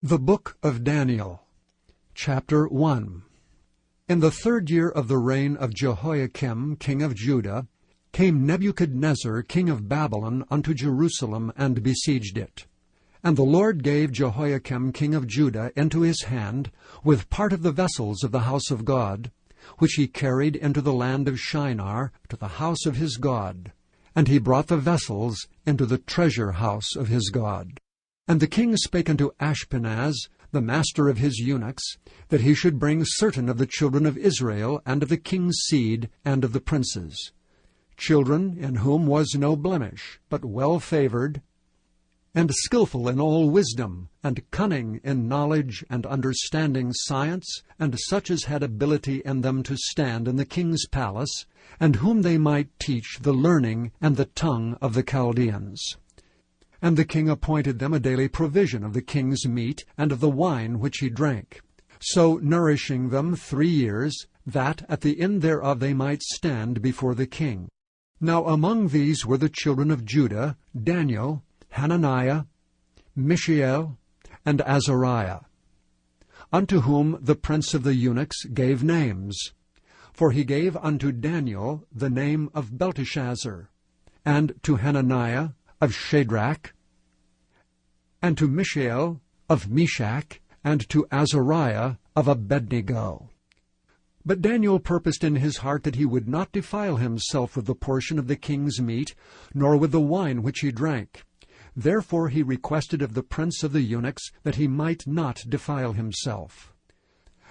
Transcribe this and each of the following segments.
The Book of Daniel, Chapter 1. In the 3rd year of the reign of Jehoiakim king of Judah, came Nebuchadnezzar king of Babylon unto Jerusalem, and besieged it. And the Lord gave Jehoiakim king of Judah into his hand, with part of the vessels of the house of God, which he carried into the land of Shinar, to the house of his God. And he brought the vessels into the treasure house of his God. And the king spake unto Ashpenaz, the master of his eunuchs, that he should bring certain of the children of Israel, and of the king's seed, and of the princes, children in whom was no blemish, but well-favored, and skillful in all wisdom, and cunning in knowledge and understanding science, and such as had ability in them to stand in the king's palace, and whom they might teach the learning and the tongue of the Chaldeans. And the king appointed them a daily provision of the king's meat, and of the wine which he drank, so nourishing them 3 years, that at the end thereof they might stand before the king. Now among these were the children of Judah, Daniel, Hananiah, Mishael, and Azariah, unto whom the prince of the eunuchs gave names. For he gave unto Daniel the name of Belteshazzar, and to Hananiah of Shadrach, and to Mishael of Meshach, and to Azariah of Abednego. But Daniel purposed in his heart that he would not defile himself with the portion of the king's meat, nor with the wine which he drank. Therefore he requested of the prince of the eunuchs that he might not defile himself.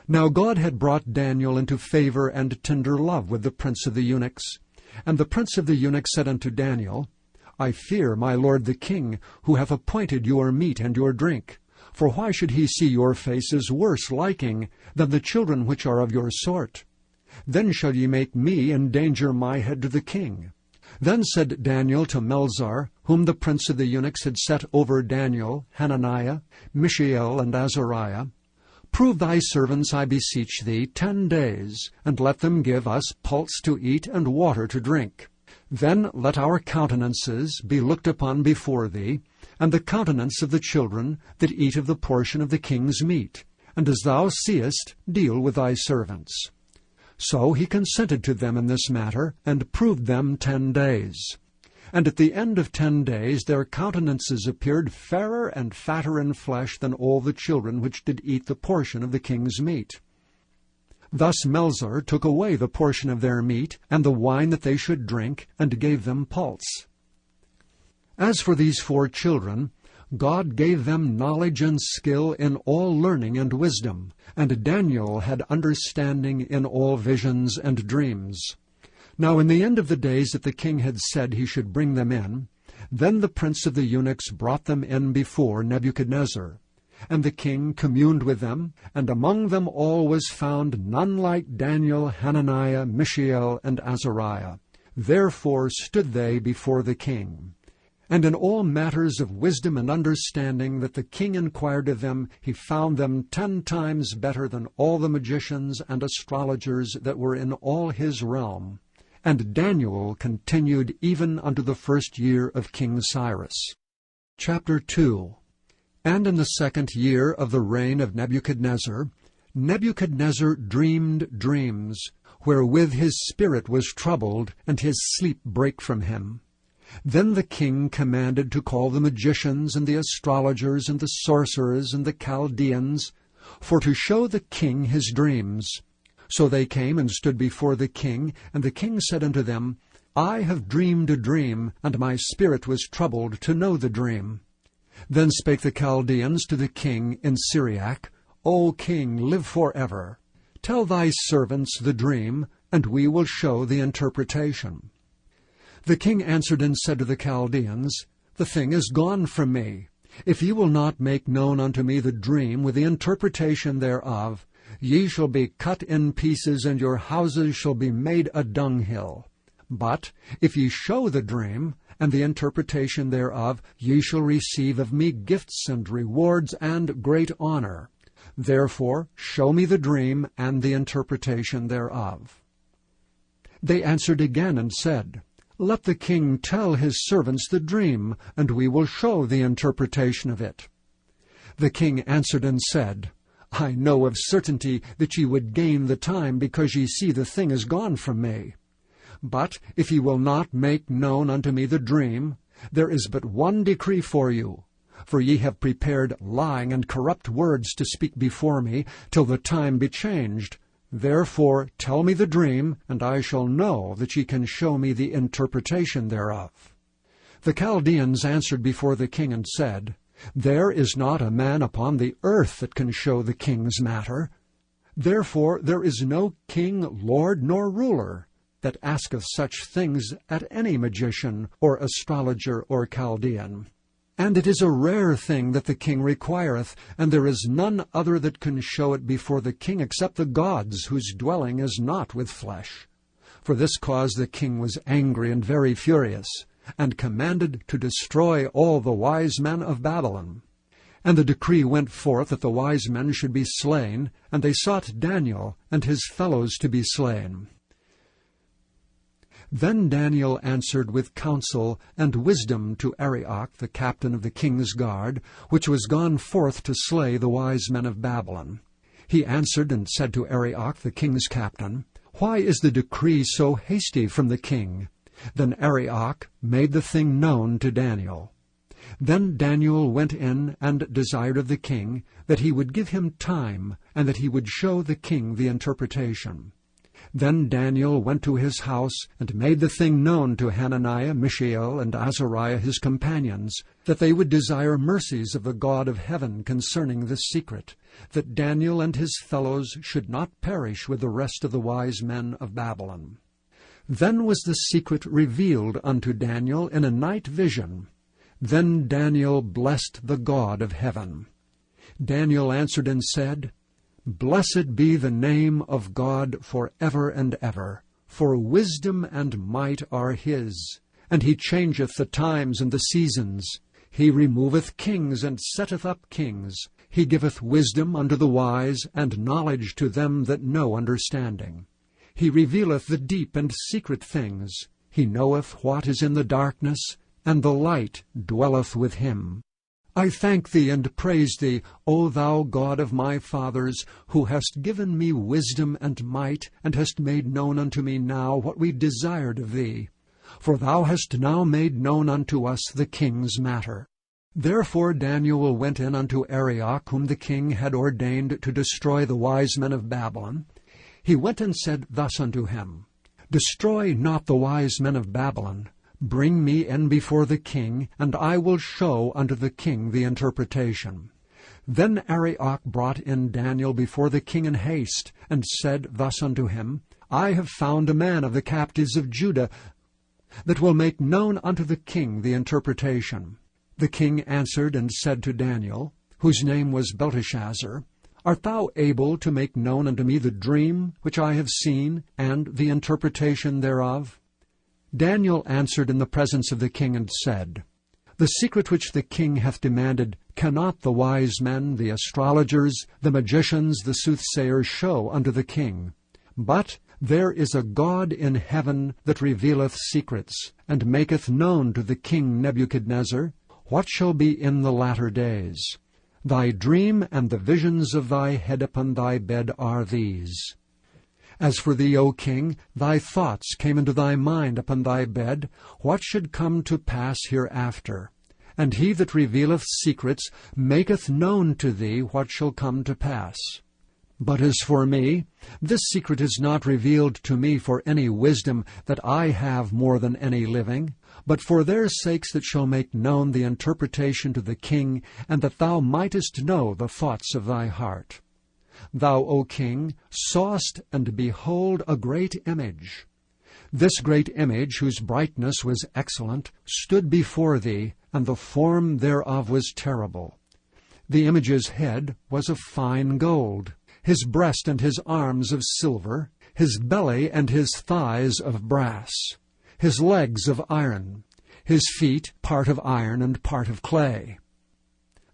Now God had brought Daniel into favor and tender love with the prince of the eunuchs. And the prince of the eunuchs said unto Daniel, I fear my lord the king, who hath appointed your meat and your drink. For why should he see your faces worse liking than the children which are of your sort? Then shall ye make me endanger my head to the king. Then said Daniel to Melzar, whom the prince of the eunuchs had set over Daniel, Hananiah, Mishael, and Azariah, Prove thy servants, I beseech thee, 10 days, and let them give us pulse to eat and water to drink. Then let our countenances be looked upon before thee, and the countenance of the children that eat of the portion of the king's meat. And as thou seest, deal with thy servants. So he consented to them in this matter, and proved them 10 days. And at the end of 10 days their countenances appeared fairer and fatter in flesh than all the children which did eat the portion of the king's meat. Thus Melzar took away the portion of their meat, and the wine that they should drink, and gave them pulse. As for these 4 children, God gave them knowledge and skill in all learning and wisdom, and Daniel had understanding in all visions and dreams. Now in the end of the days that the king had said he should bring them in, then the prince of the eunuchs brought them in before Nebuchadnezzar. And the king communed with them, and among them all was found none like Daniel, Hananiah, Mishael, and Azariah. Therefore stood they before the king. And in all matters of wisdom and understanding that the king inquired of them, he found them 10 times better than all the magicians and astrologers that were in all his realm. And Daniel continued even unto the 1st year of King Cyrus. Chapter 2. And in the 2nd year of the reign of Nebuchadnezzar, Nebuchadnezzar dreamed dreams, wherewith his spirit was troubled, and his sleep brake from him. Then the king commanded to call the magicians, and the astrologers, and the sorcerers, and the Chaldeans, for to show the king his dreams. So they came and stood before the king, and the king said unto them, I have dreamed a dream, and my spirit was troubled to know the dream. Then spake the Chaldeans to the king in Syriac, O king, live forever. Tell thy servants the dream, and we will show the interpretation. The king answered and said to the Chaldeans, The thing is gone from me. If ye will not make known unto me the dream with the interpretation thereof, ye shall be cut in pieces, and your houses shall be made a dunghill. But if ye show the dream, and the interpretation thereof, ye shall receive of me gifts and rewards and great honor. Therefore show me the dream and the interpretation thereof. They answered again and said, Let the king tell his servants the dream, and we will show the interpretation of it. The king answered and said, I know of certainty that ye would gain the time, because ye see the thing is gone from me. But if ye will not make known unto me the dream, there is but one decree for you. For ye have prepared lying and corrupt words to speak before me, till the time be changed. Therefore tell me the dream, and I shall know that ye can show me the interpretation thereof. The Chaldeans answered before the king and said, There is not a man upon the earth that can show the king's matter. Therefore there is no king, lord, nor ruler that asketh such things at any magician, or astrologer, or Chaldean. And it is a rare thing that the king requireth, and there is none other that can show it before the king except the gods, whose dwelling is not with flesh. For this cause the king was angry and very furious, and commanded to destroy all the wise men of Babylon. And the decree went forth that the wise men should be slain, and they sought Daniel and his fellows to be slain. Then Daniel answered with counsel and wisdom to Arioch, the captain of the king's guard, which was gone forth to slay the wise men of Babylon. He answered and said to Arioch, the king's captain, Why is the decree so hasty from the king? Then Arioch made the thing known to Daniel. Then Daniel went in and desired of the king that he would give him time, and that he would show the king the interpretation. Then Daniel went to his house, and made the thing known to Hananiah, Mishael, and Azariah his companions, that they would desire mercies of the God of heaven concerning this secret, that Daniel and his fellows should not perish with the rest of the wise men of Babylon. Then was the secret revealed unto Daniel in a night vision. Then Daniel blessed the God of heaven. Daniel answered and said, Blessed be the name of God for ever and ever, for wisdom and might are his. And he changeth the times and the seasons. He removeth kings and setteth up kings. He giveth wisdom unto the wise, and knowledge to them that know understanding. He revealeth the deep and secret things. He knoweth what is in the darkness, and the light dwelleth with him. I thank thee and praise thee, O thou God of my fathers, who hast given me wisdom and might, and hast made known unto me now what we desired of thee. For thou hast now made known unto us the king's matter. Therefore Daniel went in unto Arioch, whom the king had ordained to destroy the wise men of Babylon. He went and said thus unto him, Destroy not the wise men of Babylon. Bring me in before the king, and I will show unto the king the interpretation. Then Arioch brought in Daniel before the king in haste, and said thus unto him, I have found a man of the captives of Judah, that will make known unto the king the interpretation. The king answered and said to Daniel, whose name was Belteshazzar, Art thou able to make known unto me the dream which I have seen, and the interpretation thereof? Daniel answered in the presence of the king and said, The secret which the king hath demanded cannot the wise men, the astrologers, the magicians, the soothsayers show unto the king. But there is a God in heaven that revealeth secrets, and maketh known to the king Nebuchadnezzar what shall be in the latter days. Thy dream and the visions of thy head upon thy bed are these. As for thee, O king, thy thoughts came into thy mind upon thy bed, what should come to pass hereafter. And he that revealeth secrets maketh known to thee what shall come to pass. But as for me, this secret is not revealed to me for any wisdom that I have more than any living, but for their sakes that shall make known the interpretation to the king, and that thou mightest know the thoughts of thy heart. Thou, O king, sawest, and behold, a great image. This great image, whose brightness was excellent, stood before thee, and the form thereof was terrible. The image's head was of fine gold, his breast and his arms of silver, his belly and his thighs of brass, his legs of iron, his feet part of iron and part of clay.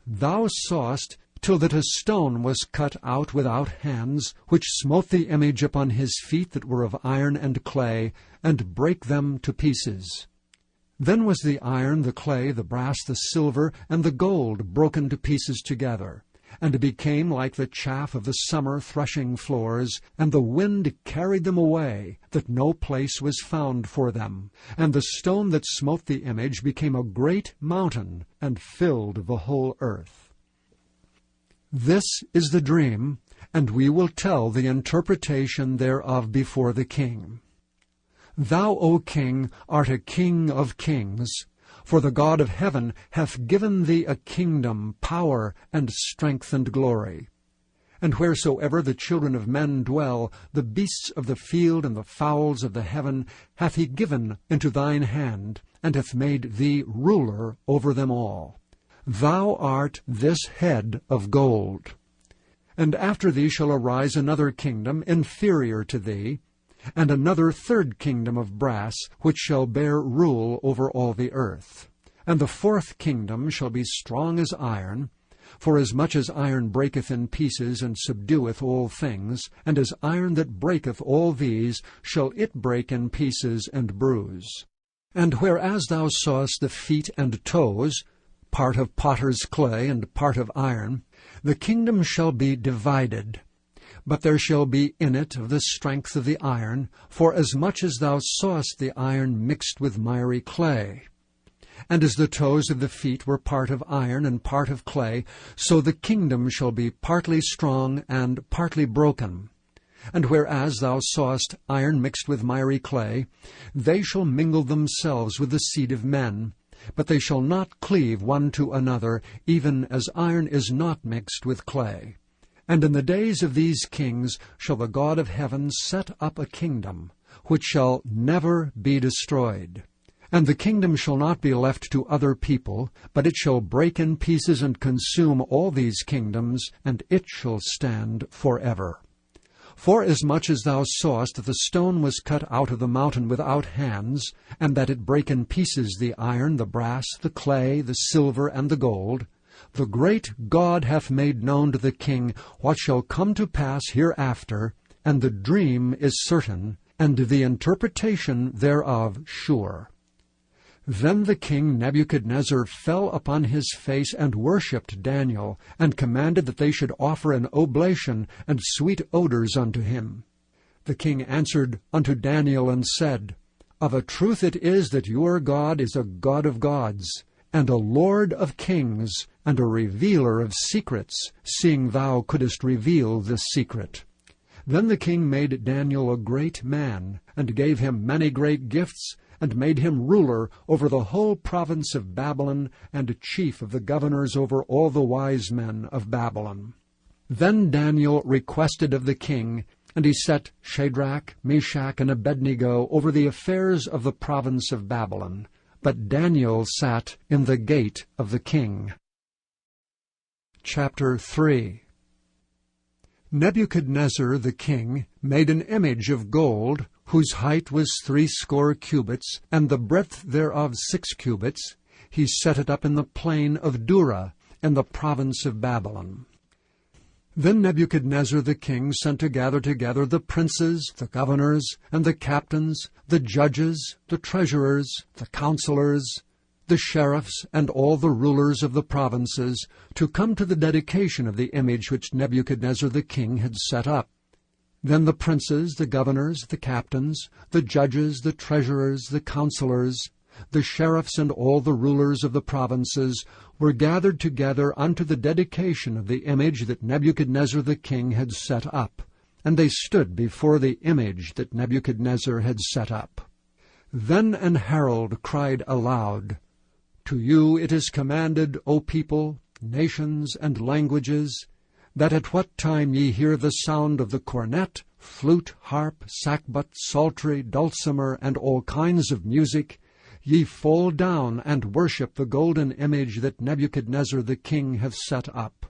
Thou sawest till that a stone was cut out without hands, which smote the image upon his feet that were of iron and clay, and brake them to pieces. Then was the iron, the clay, the brass, the silver, and the gold broken to pieces together, and became like the chaff of the summer threshing floors, and the wind carried them away, that no place was found for them. And the stone that smote the image became a great mountain, and filled the whole earth. This is the dream, and we will tell the interpretation thereof before the king. Thou, O king, art a king of kings, for the God of heaven hath given thee a kingdom, power, and strength, and glory. And wheresoever the children of men dwell, the beasts of the field and the fowls of the heaven hath he given into thine hand, and hath made thee ruler over them all. Thou art this head of gold. And after thee shall arise another kingdom inferior to thee, and another third kingdom of brass, which shall bear rule over all the earth. And the fourth kingdom shall be strong as iron, forasmuch as iron breaketh in pieces, and subdueth all things, and as iron that breaketh all these, shall it break in pieces and bruise. And whereas thou sawest the feet and toes, part of potter's clay and part of iron, the kingdom shall be divided. But there shall be in it of the strength of the iron, forasmuch as thou sawest the iron mixed with miry clay. And as the toes of the feet were part of iron and part of clay, so the kingdom shall be partly strong and partly broken. And whereas thou sawest iron mixed with miry clay, they shall mingle themselves with the seed of men, but they shall not cleave one to another, even as iron is not mixed with clay. And in the days of these kings shall the God of heaven set up a kingdom, which shall never be destroyed. And the kingdom shall not be left to other people, but it shall break in pieces and consume all these kingdoms, and it shall stand forever. Forasmuch as thou sawest that the stone was cut out of the mountain without hands, and that it brake in pieces the iron, the brass, the clay, the silver, and the gold, the great God hath made known to the king what shall come to pass hereafter, and the dream is certain, and the interpretation thereof sure. Then the king Nebuchadnezzar fell upon his face and worshipped Daniel, and commanded that they should offer an oblation and sweet odors unto him. The king answered unto Daniel and said, Of a truth it is that your God is a God of gods, and a Lord of kings, and a revealer of secrets, seeing thou couldest reveal this secret. Then the king made Daniel a great man, and gave him many great gifts, and made him ruler over the whole province of Babylon, and chief of the governors over all the wise men of Babylon. Then Daniel requested of the king, and he set Shadrach, Meshach, and Abednego over the affairs of the province of Babylon. But Daniel sat in the gate of the king. Chapter 3. Nebuchadnezzar the king made an image of gold, whose height was 60 cubits, and the breadth thereof 6 cubits. He set it up in the plain of Dura, in the province of Babylon. Then Nebuchadnezzar the king sent to gather together the princes, the governors, and the captains, the judges, the treasurers, the counselors, the sheriffs, and all the rulers of the provinces, to come to the dedication of the image which Nebuchadnezzar the king had set up. Then the princes, the governors, the captains, the judges, the treasurers, the counselors, the sheriffs, and all the rulers of the provinces were gathered together unto the dedication of the image that Nebuchadnezzar the king had set up. And they stood before the image that Nebuchadnezzar had set up. Then an herald cried aloud, To you it is commanded, O people, nations, and languages, that at what time ye hear the sound of the cornet, flute, harp, sackbut, psaltery, dulcimer, and all kinds of music, ye fall down and worship the golden image that Nebuchadnezzar the king hath set up.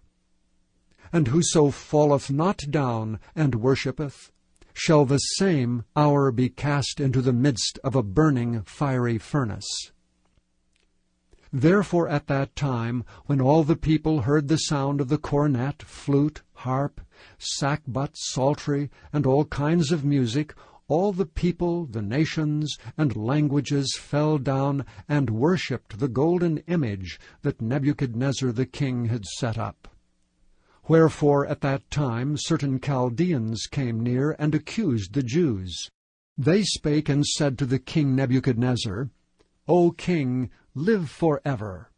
And whoso falleth not down and worshippeth, shall the same hour be cast into the midst of a burning fiery furnace. Therefore at that time, when all the people heard the sound of the cornet, flute, harp, sackbut, psaltery, and all kinds of music, all the people, the nations, and languages fell down and worshipped the golden image that Nebuchadnezzar the king had set up. Wherefore at that time certain Chaldeans came near and accused the Jews. They spake and said to the king Nebuchadnezzar, O king, live forever.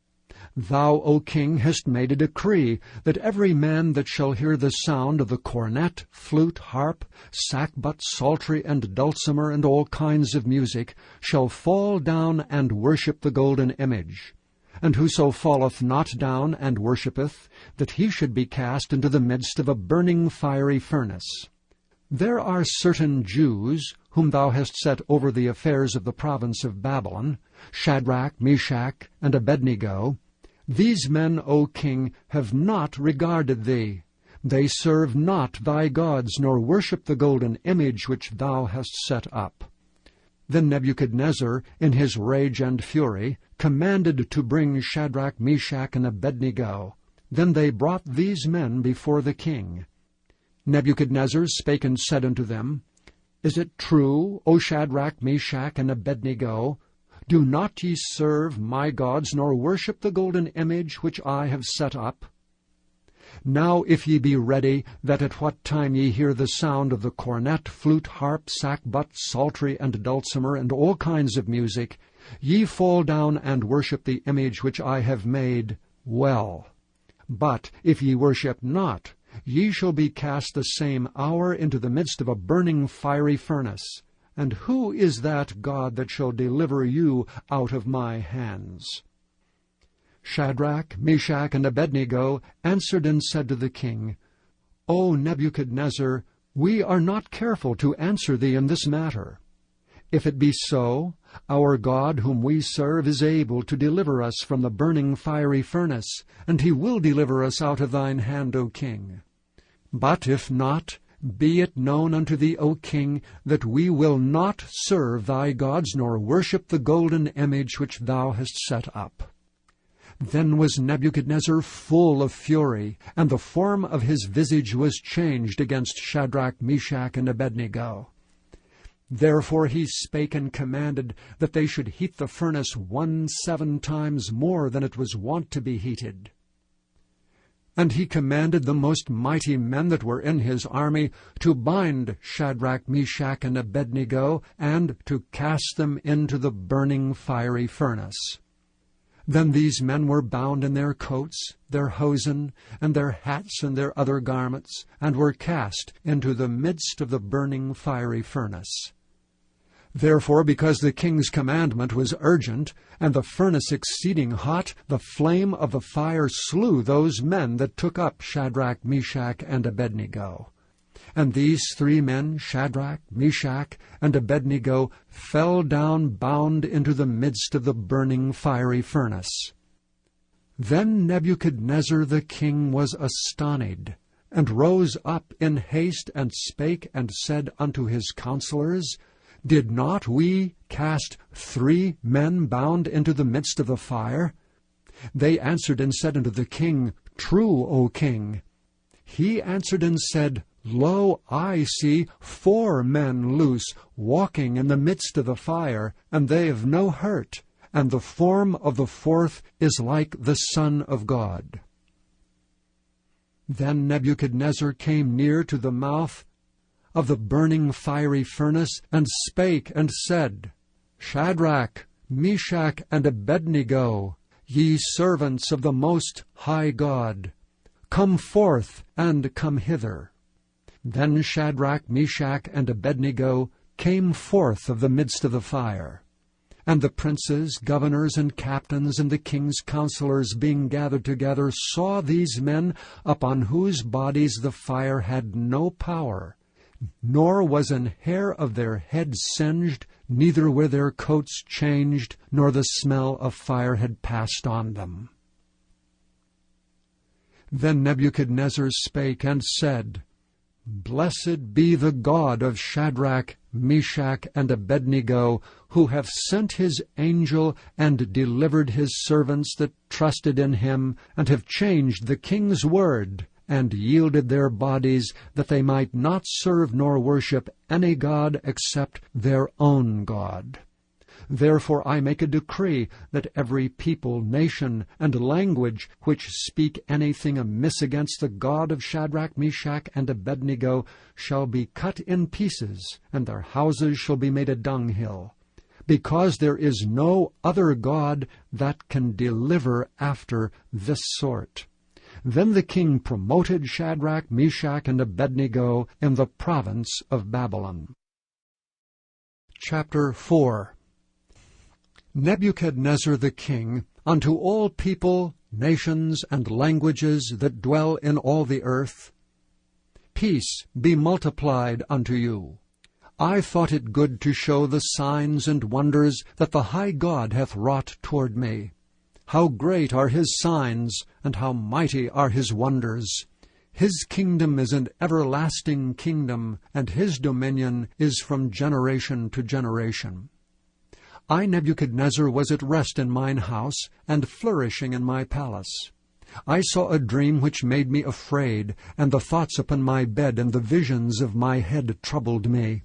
Thou, O king, hast made a decree that every man that shall hear the sound of the cornet, flute, harp, sackbut, psaltery, and dulcimer, and all kinds of music, shall fall down and worship the golden image. And whoso falleth not down and worshippeth, that he should be cast into the midst of a burning fiery furnace. There are certain Jews, whom thou hast set over the affairs of the province of Babylon, Shadrach, Meshach, and Abednego. These men, O king, have not regarded thee. They serve not thy gods, nor worship the golden image which thou hast set up. Then Nebuchadnezzar, in his rage and fury, commanded to bring Shadrach, Meshach, and Abednego. Then they brought these men before the king. Nebuchadnezzar spake and said unto them, Is it true, O Shadrach, Meshach, and Abednego? Do not ye serve my gods, nor worship the golden image which I have set up? Now if ye be ready, that at what time ye hear the sound of the cornet, flute, harp, sackbut, psaltery, and dulcimer, and all kinds of music, ye fall down and worship the image which I have made, well. But if ye worship not, ye shall be cast the same hour into the midst of a burning fiery furnace. And who is that God that shall deliver you out of my hands? Shadrach, Meshach, and Abednego answered and said to the king, O Nebuchadnezzar, we are not careful to answer thee in this matter. If it be so, our God whom we serve is able to deliver us from the burning fiery furnace, and he will deliver us out of thine hand, O king. But if not, be it known unto thee, O king, that we will not serve thy gods, nor worship the golden image which thou hast set up. Then was Nebuchadnezzar full of fury, and the form of his visage was changed against Shadrach, Meshach, and Abednego. Therefore he spake and commanded that they should heat the furnace 17 times more than it was wont to be heated. And he commanded the most mighty men that were in his army to bind Shadrach, Meshach, and Abednego, and to cast them into the burning fiery furnace. Then these men were bound in their coats, their hosen, and their hats, and their other garments, and were cast into the midst of the burning fiery furnace. Therefore, because the king's commandment was urgent, and the furnace exceeding hot, the flame of the fire slew those men that took up Shadrach, Meshach, and Abednego. And these 3 men, Shadrach, Meshach, and Abednego, fell down bound into the midst of the burning fiery furnace. Then Nebuchadnezzar the king was astonied, and rose up in haste, and spake and said unto his counselors, Did not we cast 3 men bound into the midst of the fire? They answered and said unto the king, True, O king. He answered and said, Lo, I see 4 men loose, walking in the midst of the fire, and they have no hurt, and the form of the 4th is like the Son of God. Then Nebuchadnezzar came near to the mouth of the burning fiery furnace, and spake and said, Shadrach, Meshach, and Abednego, ye servants of the Most High God, come forth and come hither. Then Shadrach, Meshach, and Abednego came forth of the midst of the fire. And the princes, governors, and captains, and the king's counselors, being gathered together, saw these men, upon whose bodies the fire had no power, nor was an hair of their head singed, neither were their coats changed, nor the smell of fire had passed on them. Then Nebuchadnezzar spake and said, Blessed be the God of Shadrach, Meshach, and Abednego, who hath sent his angel and delivered his servants that trusted in him, and have changed the king's word, and yielded their bodies, that they might not serve nor worship any god except their own God. Therefore I make a decree that every people, nation, and language which speak anything amiss against the God of Shadrach, Meshach, and Abednego shall be cut in pieces, and their houses shall be made a dunghill, because there is no other God that can deliver after this sort. Then the king promoted Shadrach, Meshach, and Abednego in the province of Babylon. Chapter 4. Nebuchadnezzar the king, unto all people, nations, and languages that dwell in all the earth, peace be multiplied unto you. I thought it good to show the signs and wonders that the high God hath wrought toward me. How great are his signs, and how mighty are his wonders! His kingdom is an everlasting kingdom, and his dominion is from generation to generation. I, Nebuchadnezzar, was at rest in mine house, and flourishing in my palace. I saw a dream which made me afraid, and the thoughts upon my bed and the visions of my head troubled me.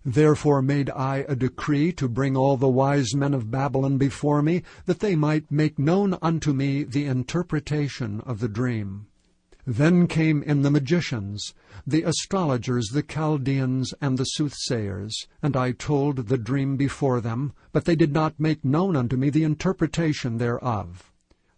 Therefore made I a decree to bring all the wise men of Babylon before me, that they might make known unto me the interpretation of the dream. Then came in the magicians, the astrologers, the Chaldeans, and the soothsayers, and I told the dream before them, but they did not make known unto me the interpretation thereof.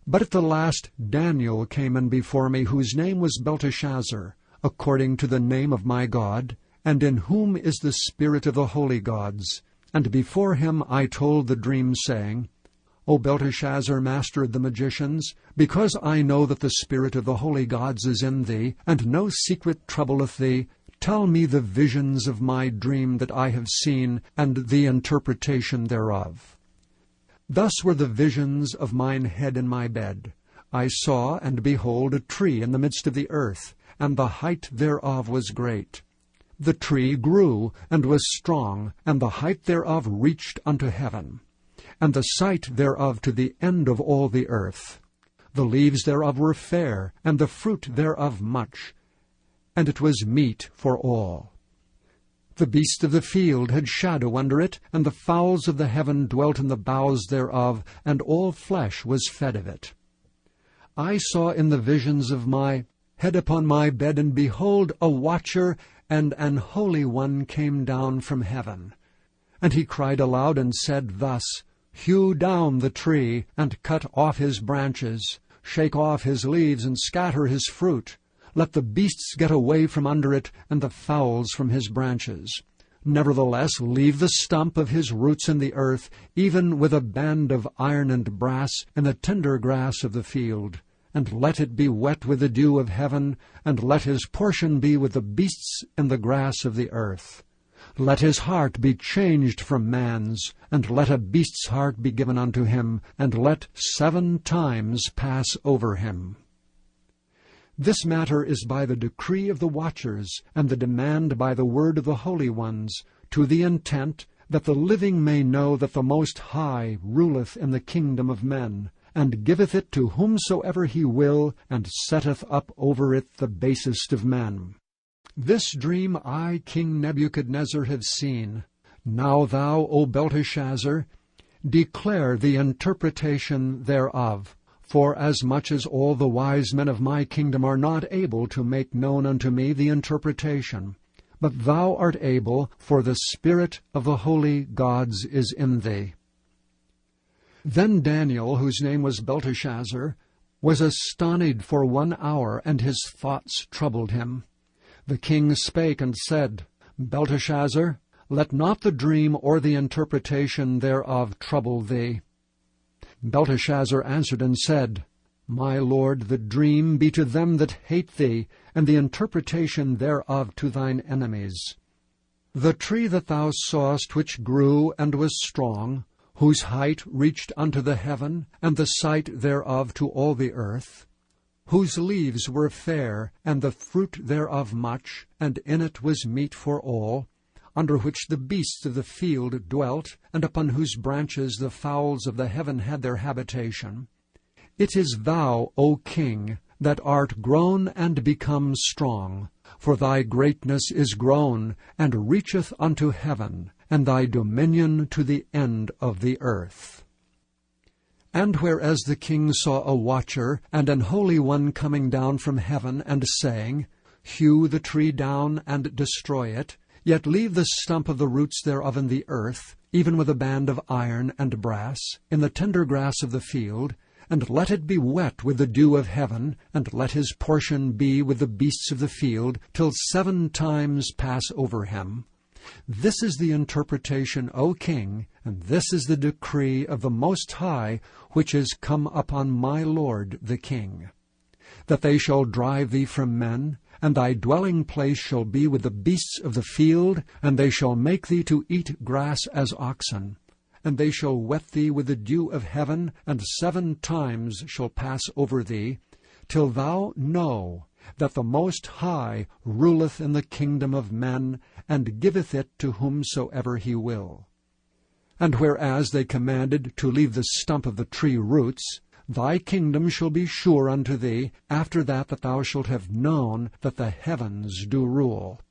But at the last Daniel came in before me, whose name was Belteshazzar, according to the name of my God, and in whom is the spirit of the holy gods. And before him I told the dream, saying, O Belteshazzar, master of the magicians, because I know that the spirit of the holy gods is in thee, and no secret troubleth thee, tell me the visions of my dream that I have seen, and the interpretation thereof. Thus were the visions of mine head in my bed. I saw, and behold, a tree in the midst of the earth, and the height thereof was great. The tree grew, and was strong, and the height thereof reached unto heaven, and the sight thereof to the end of all the earth. The leaves thereof were fair, and the fruit thereof much, and it was meat for all. The beasts of the field had shadow under it, and the fowls of the heaven dwelt in the boughs thereof, and all flesh was fed of it. I saw in the visions of my head upon my bed, and behold, a watcher and an holy one came down from heaven. And he cried aloud and said thus, Hew down the tree, and cut off his branches, shake off his leaves, and scatter his fruit. Let the beasts get away from under it, and the fowls from his branches. Nevertheless, leave the stump of his roots in the earth, even with a band of iron and brass, and the tender grass of the field. And let it be wet with the dew of heaven, and let his portion be with the beasts in the grass of the earth. Let his heart be changed from man's, and let a beast's heart be given unto him, and let 7 times pass over him. This matter is by the decree of the watchers, and the demand by the word of the holy ones, to the intent that the living may know that the Most High ruleth in the kingdom of men, and giveth it to whomsoever he will, and setteth up over it the basest of men. This dream I, King Nebuchadnezzar, have seen. Now thou, O Belteshazzar, declare the interpretation thereof, for as much as all the wise men of my kingdom are not able to make known unto me the interpretation. But thou art able, for the spirit of the holy gods is in thee. Then Daniel, whose name was Belteshazzar, was astonied for 1 hour, and his thoughts troubled him. The king spake and said, Belteshazzar, let not the dream or the interpretation thereof trouble thee. Belteshazzar answered and said, My lord, the dream be to them that hate thee, and the interpretation thereof to thine enemies. The tree that thou sawest, which grew and was strong, whose height reached unto the heaven, and the sight thereof to all the earth, whose leaves were fair, and the fruit thereof much, and in it was meat for all, under which the beasts of the field dwelt, and upon whose branches the fowls of the heaven had their habitation. It is thou, O king, that art grown and become strong. For thy greatness is grown, and reacheth unto heaven, and thy dominion to the end of the earth. And whereas the king saw a watcher and an holy one coming down from heaven, and saying, Hew the tree down and destroy it, yet leave the stump of the roots thereof in the earth, even with a band of iron and brass, in the tender grass of the field, and let it be wet with the dew of heaven, and let his portion be with the beasts of the field, till 7 times pass over him. This is the interpretation, O king, and this is the decree of the Most High, which is come upon my lord the king. That they shall drive thee from men, and thy dwelling place shall be with the beasts of the field, and they shall make thee to eat grass as oxen. And they shall wet thee with the dew of heaven, and 7 times shall pass over thee, till thou know that the Most High ruleth in the kingdom of men, and giveth it to whomsoever he will. And whereas they commanded to leave the stump of the tree roots, thy kingdom shall be sure unto thee, after that thou shalt have known that the heavens do rule.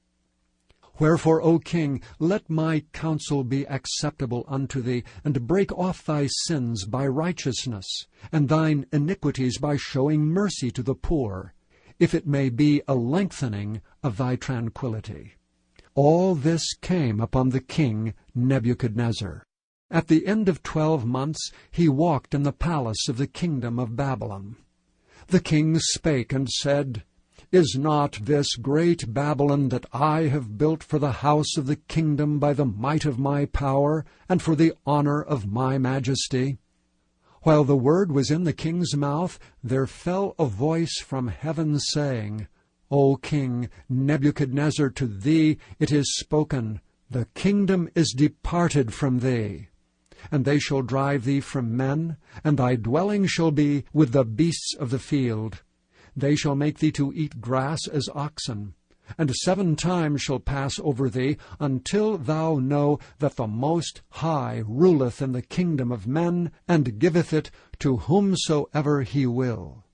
Wherefore, O king, let my counsel be acceptable unto thee, and break off thy sins by righteousness, and thine iniquities by showing mercy to the poor, if it may be a lengthening of thy tranquillity. All this came upon the king Nebuchadnezzar. At the end of 12 months he walked in the palace of the kingdom of Babylon. The king spake and said, Is not this great Babylon that I have built for the house of the kingdom by the might of my power, and for the honor of my majesty? While the word was in the king's mouth, there fell a voice from heaven, saying, O king Nebuchadnezzar, to thee it is spoken, The kingdom is departed from thee. And they shall drive thee from men, and thy dwelling shall be with the beasts of the field. They shall make thee to eat grass as oxen, and 7 times shall pass over thee, until thou know that the Most High ruleth in the kingdom of men, and giveth it to whomsoever he will.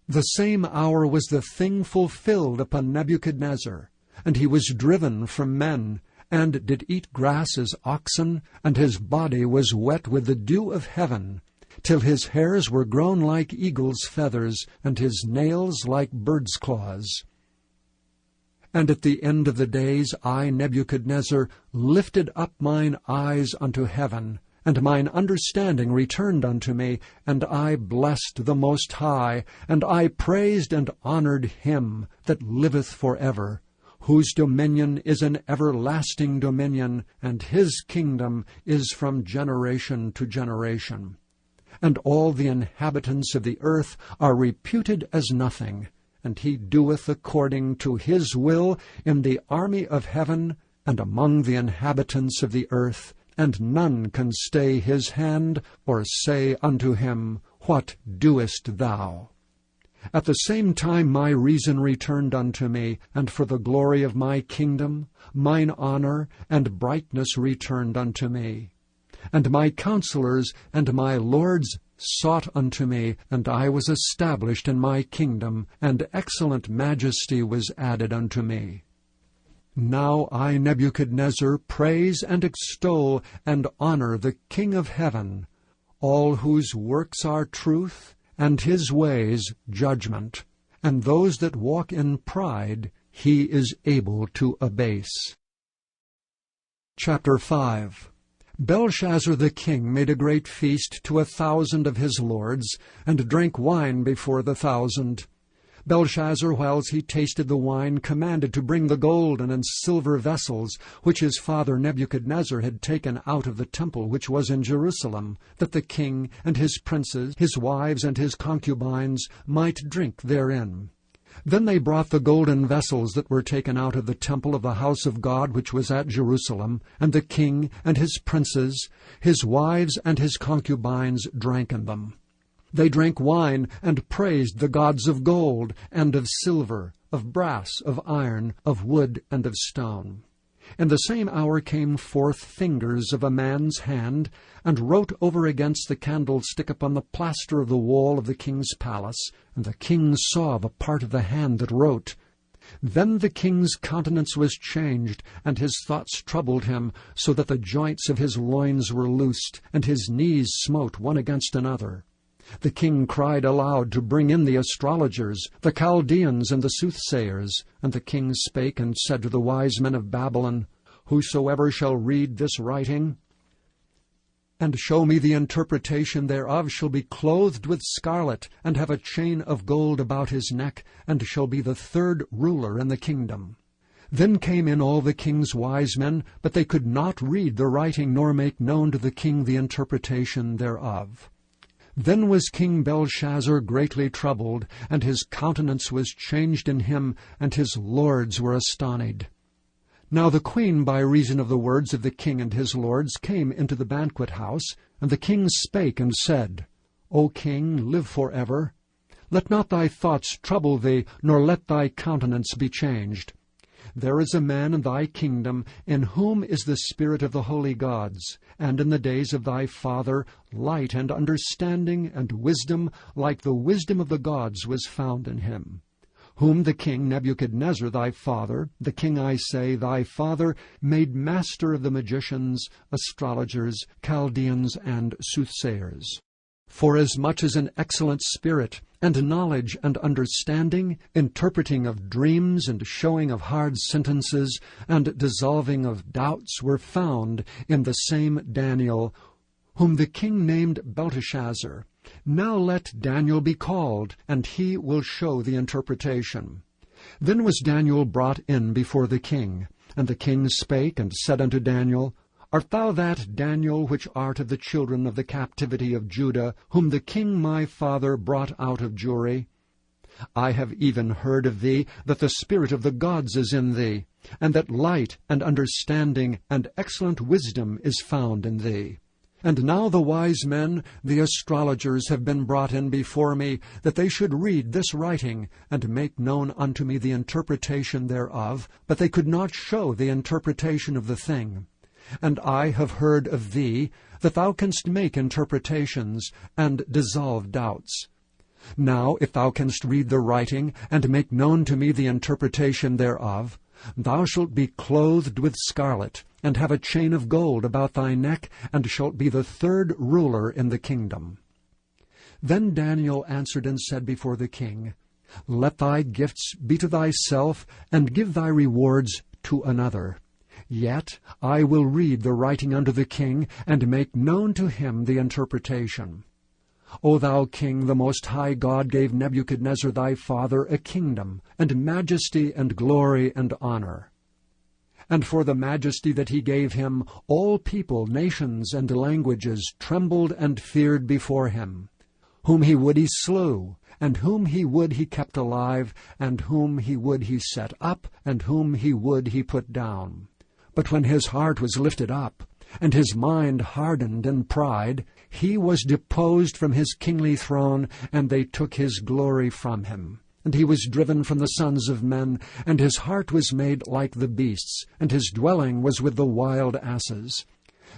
The same hour was the thing fulfilled upon Nebuchadnezzar, and he was driven from men, and did eat grass as oxen, and his body was wet with the dew of heaven, till his hairs were grown like eagle's feathers, and his nails like bird's claws. And at the end of the days I, Nebuchadnezzar, lifted up mine eyes unto heaven, and mine understanding returned unto me, and I blessed the Most High, and I praised and honored him that liveth for ever, whose dominion is an everlasting dominion, and his kingdom is from generation to generation. And all the inhabitants of the earth are reputed as nothing, and he doeth according to his will in the army of heaven and among the inhabitants of the earth, and none can stay his hand or say unto him, What doest thou? At the same time my reason returned unto me, and for the glory of my kingdom, mine honor and brightness returned unto me. And my counselors and my lords sought unto me, and I was established in my kingdom, and excellent majesty was added unto me. Now I, Nebuchadnezzar, praise and extol and honor the King of heaven, all whose works are truth, and his ways judgment, and those that walk in pride he is able to abase. Chapter 5. Belshazzar the king made a great feast to 1,000 of his lords, and drank wine before the 1,000. Belshazzar, whiles he tasted the wine, commanded to bring the golden and silver vessels, which his father Nebuchadnezzar had taken out of the temple which was in Jerusalem, that the king and his princes, his wives and his concubines, might drink therein. Then they brought the golden vessels that were taken out of the temple of the house of God which was at Jerusalem, and the king and his princes, his wives and his concubines drank in them. They drank wine and praised the gods of gold and of silver, of brass, of iron, of wood, and of stone. In the same hour came forth fingers of a man's hand, and wrote over against the candlestick upon the plaster of the wall of the king's palace, and the king saw the part of the hand that wrote. Then the king's countenance was changed, and his thoughts troubled him, so that the joints of his loins were loosed, and his knees smote one against another. The king cried aloud to bring in the astrologers, the Chaldeans, and the soothsayers. And the king spake and said to the wise men of Babylon, Whosoever shall read this writing, and show me the interpretation thereof, shall be clothed with scarlet, and have a chain of gold about his neck, and shall be the third ruler in the kingdom. Then came in all the king's wise men, but they could not read the writing, nor make known to the king the interpretation thereof. Then was King Belshazzar greatly troubled, and his countenance was changed in him, and his lords were astonied. Now the queen, by reason of the words of the king and his lords, came into the banquet house, and the king spake and said, O king, live forever. Let not thy thoughts trouble thee, nor let thy countenance be changed. There is a man in thy kingdom, in whom is the spirit of the holy gods, and in the days of thy father light and understanding and wisdom, like the wisdom of the gods, was found in him. Whom the king Nebuchadnezzar thy father, the king, I say, thy father, made master of the magicians, astrologers, Chaldeans, and soothsayers. Forasmuch as an excellent spirit, and knowledge and understanding, interpreting of dreams, and showing of hard sentences, and dissolving of doubts, were found in the same Daniel, whom the king named Belteshazzar. Now let Daniel be called, and he will show the interpretation. Then was Daniel brought in before the king, and the king spake and said unto Daniel, Art thou that Daniel which art of the children of the captivity of Judah, whom the king my father brought out of Jewry? I have even heard of thee that the spirit of the gods is in thee, and that light and understanding and excellent wisdom is found in thee. And now the wise men, the astrologers, have been brought in before me, that they should read this writing, and make known unto me the interpretation thereof, but they could not show the interpretation of the thing. And I have heard of thee, that thou canst make interpretations, and dissolve doubts. Now if thou canst read the writing, and make known to me the interpretation thereof, thou shalt be clothed with scarlet, and have a chain of gold about thy neck, and shalt be the third ruler in the kingdom. Then Daniel answered and said before the king, Let thy gifts be to thyself, and give thy rewards to another. Yet I will read the writing unto the king, and make known to him the interpretation. O thou king, the most high God gave Nebuchadnezzar thy father a kingdom, and majesty, and glory, and honor. And for the majesty that he gave him, all people, nations, and languages trembled and feared before him. Whom he would he slew, and whom he would he kept alive, and whom he would he set up, and whom he would he put down. But when his heart was lifted up, and his mind hardened in pride, he was deposed from his kingly throne, and they took his glory from him. And he was driven from the sons of men, and his heart was made like the beasts, and his dwelling was with the wild asses.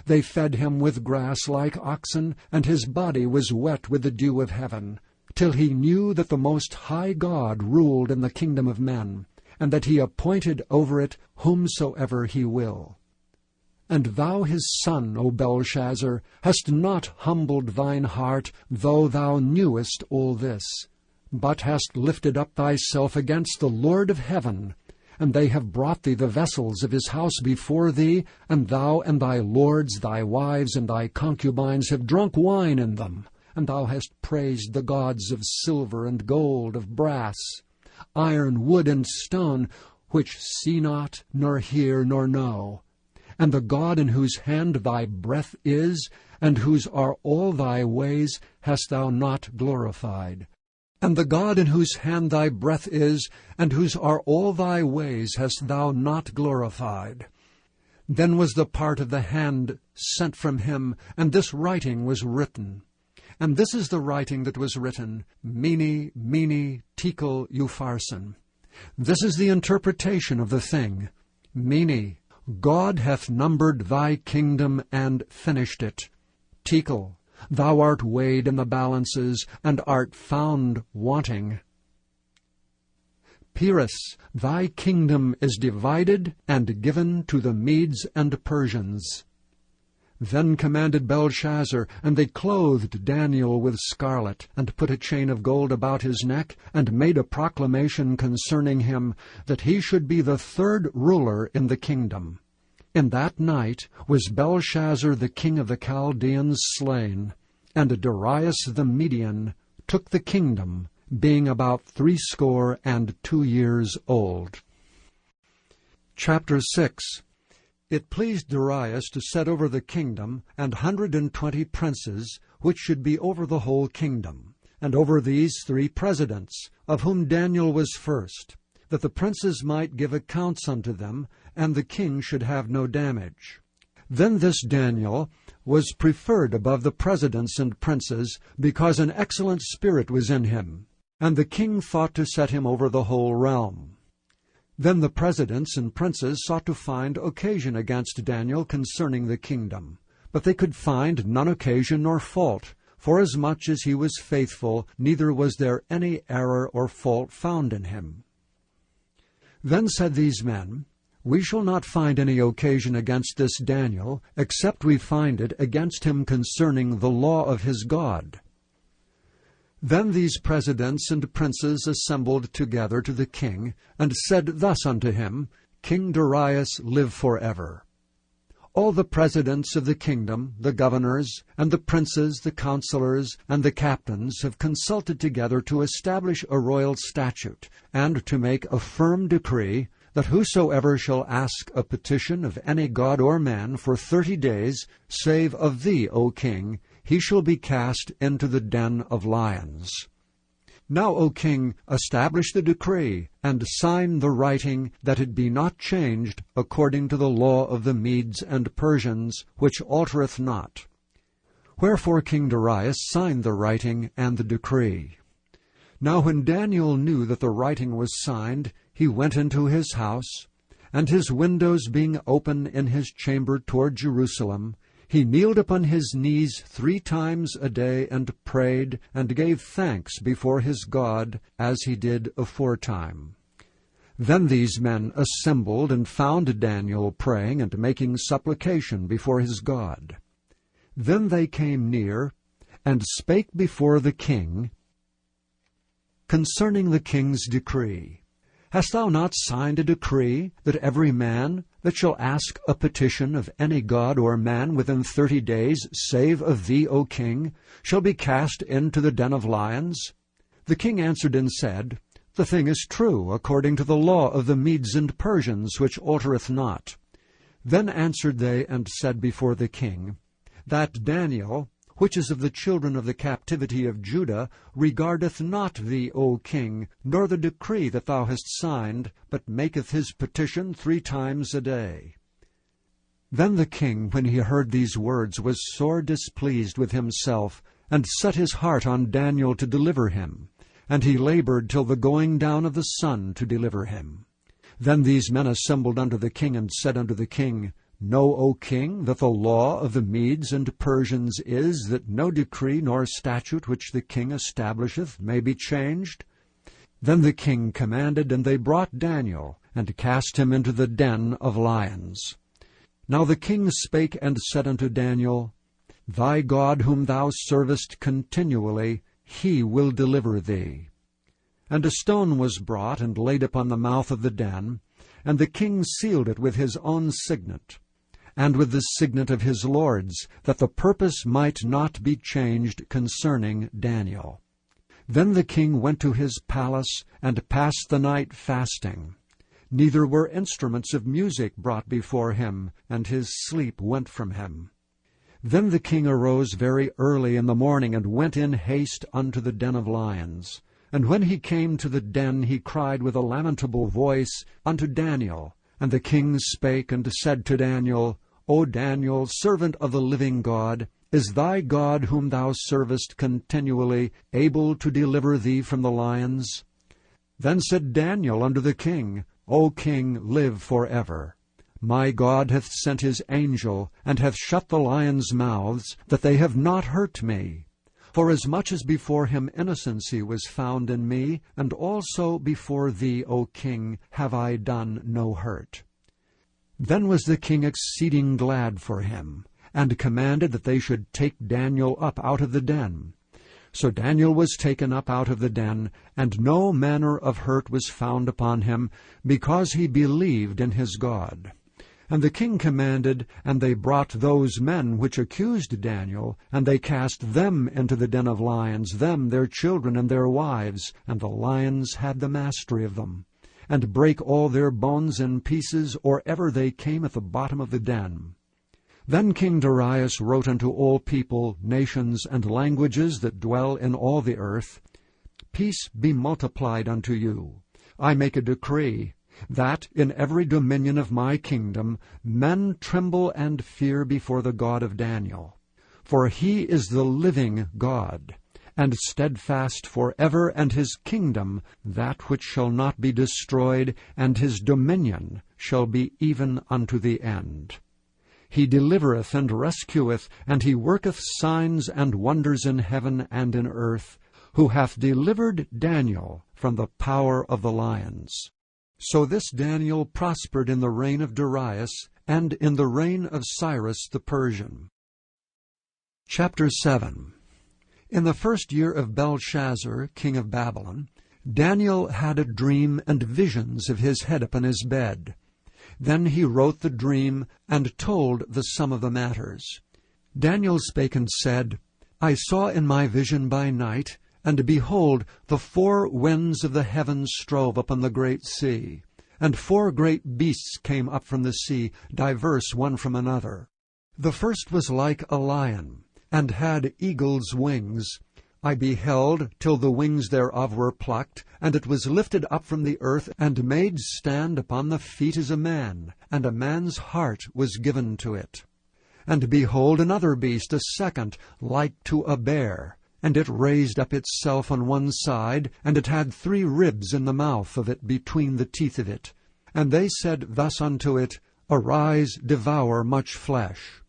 They fed him with grass like oxen, and his body was wet with the dew of heaven, till he knew that the Most High God ruled in the kingdom of men, and that he appointed over it whomsoever he will. And thou his son, O Belshazzar, hast not humbled thine heart, though thou knewest all this, but hast lifted up thyself against the Lord of heaven. And they have brought thee the vessels of his house before thee, and thou and thy lords, thy wives, and thy concubines have drunk wine in them. And thou hast praised the gods of silver and gold, of brass, iron, wood, and stone, which see not, nor hear, nor know. And the God in whose hand thy breath is, and whose are all thy ways, hast thou not glorified. And the God in whose hand thy breath is, and whose are all thy ways, hast thou not glorified. Then was the part of the hand sent from him, and this writing was written. And this is the writing that was written, Mene, Mene, Tekel, Upharsin. This is the interpretation of the thing. Mene, God hath numbered thy kingdom and finished it. Tekel, thou art weighed in the balances, and art found wanting. Pyrrhus, thy kingdom is divided and given to the Medes and Persians. Then commanded Belshazzar, and they clothed Daniel with scarlet, and put a chain of gold about his neck, and made a proclamation concerning him, that he should be the third ruler in the kingdom. In that night was Belshazzar the king of the Chaldeans slain, and Darius the Median took the kingdom, being about 62 years old. Chapter 6. It pleased Darius to set over the kingdom 120 princes, which should be over the whole kingdom, and over these 3 presidents, of whom Daniel was first, that the princes might give accounts unto them, and the king should have no damage. Then this Daniel was preferred above the presidents and princes, because an excellent spirit was in him, and the king thought to set him over the whole realm. Then the presidents and princes sought to find occasion against Daniel concerning the kingdom. But they could find none occasion nor fault, forasmuch as he was faithful, neither was there any error or fault found in him. Then said these men, We shall not find any occasion against this Daniel, except we find it against him concerning the law of his God. Then these presidents and princes assembled together to the king, and said thus unto him, King Darius, live forever. All the presidents of the kingdom, the governors, and the princes, the counselors, and the captains have consulted together to establish a royal statute, and to make a firm decree, that whosoever shall ask a petition of any god or man for 30 days, save of thee, O king, he shall be cast into the den of lions. Now, O king, establish the decree, and sign the writing, that it be not changed according to the law of the Medes and Persians, which altereth not. Wherefore King Darius signed the writing and the decree. Now when Daniel knew that the writing was signed, he went into his house, and his windows being open in his chamber toward Jerusalem, he kneeled upon his knees 3 times a day, and prayed, and gave thanks before his God, as he did aforetime. Then these men assembled, and found Daniel praying and making supplication before his God. Then they came near, and spake before the king concerning the king's decree. Hast thou not signed a decree, that every man that shall ask a petition of any god or man within 30 days, save of thee, O king, shall be cast into the den of lions? The king answered and said, The thing is true, according to the law of the Medes and Persians, which altereth not. Then answered they and said before the king, That Daniel, which is of the children of the captivity of Judah, regardeth not thee, O king, nor the decree that thou hast signed, but maketh his petition 3 times a day. Then the king, when he heard these words, was sore displeased with himself, and set his heart on Daniel to deliver him. And he labored till the going down of the sun to deliver him. Then these men assembled unto the king, and said unto the king, Know, O king, that the law of the Medes and Persians is, that no decree nor statute which the king establisheth may be changed. Then the king commanded, and they brought Daniel, and cast him into the den of lions. Now the king spake and said unto Daniel, Thy God whom thou servest continually, he will deliver thee. And a stone was brought, and laid upon the mouth of the den, and the king sealed it with his own signet, and with the signet of his lords, that the purpose might not be changed concerning Daniel. Then the king went to his palace, and passed the night fasting. Neither were instruments of music brought before him, and his sleep went from him. Then the king arose very early in the morning, and went in haste unto the den of lions. And when he came to the den, he cried with a lamentable voice unto Daniel. And the king spake and said to Daniel, O Daniel, servant of the living God, is thy God whom thou servest continually able to deliver thee from the lions? Then said Daniel unto the king, O king, live forever. My God hath sent his angel, and hath shut the lions' mouths, that they have not hurt me. Forasmuch as before him innocency was found in me, and also before thee, O king, have I done no hurt. Then was the king exceeding glad for him, and commanded that they should take Daniel up out of the den. So Daniel was taken up out of the den, and no manner of hurt was found upon him, because he believed in his God. And the king commanded, and they brought those men which accused Daniel, and they cast them into the den of lions, them, their children, and their wives, and the lions had the mastery of them, and brake all their bones in pieces, or ever they came at the bottom of the den. Then King Darius wrote unto all people, nations, and languages that dwell in all the earth, Peace be multiplied unto you. I make a decree, that in every dominion of my kingdom men tremble and fear before the God of Daniel. For he is the living God, and steadfast for ever, and his kingdom that which shall not be destroyed, and his dominion shall be even unto the end. He delivereth and rescueth, and he worketh signs and wonders in heaven and in earth, who hath delivered Daniel from the power of the lions. So this Daniel prospered in the reign of Darius, and in the reign of Cyrus the Persian. Chapter 7. In the 1st year of Belshazzar, king of Babylon, Daniel had a dream and visions of his head upon his bed. Then he wrote the dream, and told the sum of the matters. Daniel spake and said, I saw in my vision by night, and behold, the 4 winds of the heavens strove upon the great sea. And 4 great beasts came up from the sea, diverse one from another. The first was like a lion, and had eagle's wings. I beheld till the wings thereof were plucked, and it was lifted up from the earth, and made stand upon the feet as a man, and a man's heart was given to it. And behold, another beast, a second, like to a bear, and it raised up itself on one side, and it had 3 ribs in the mouth of it between the teeth of it. And they said thus unto it, Arise, devour much flesh.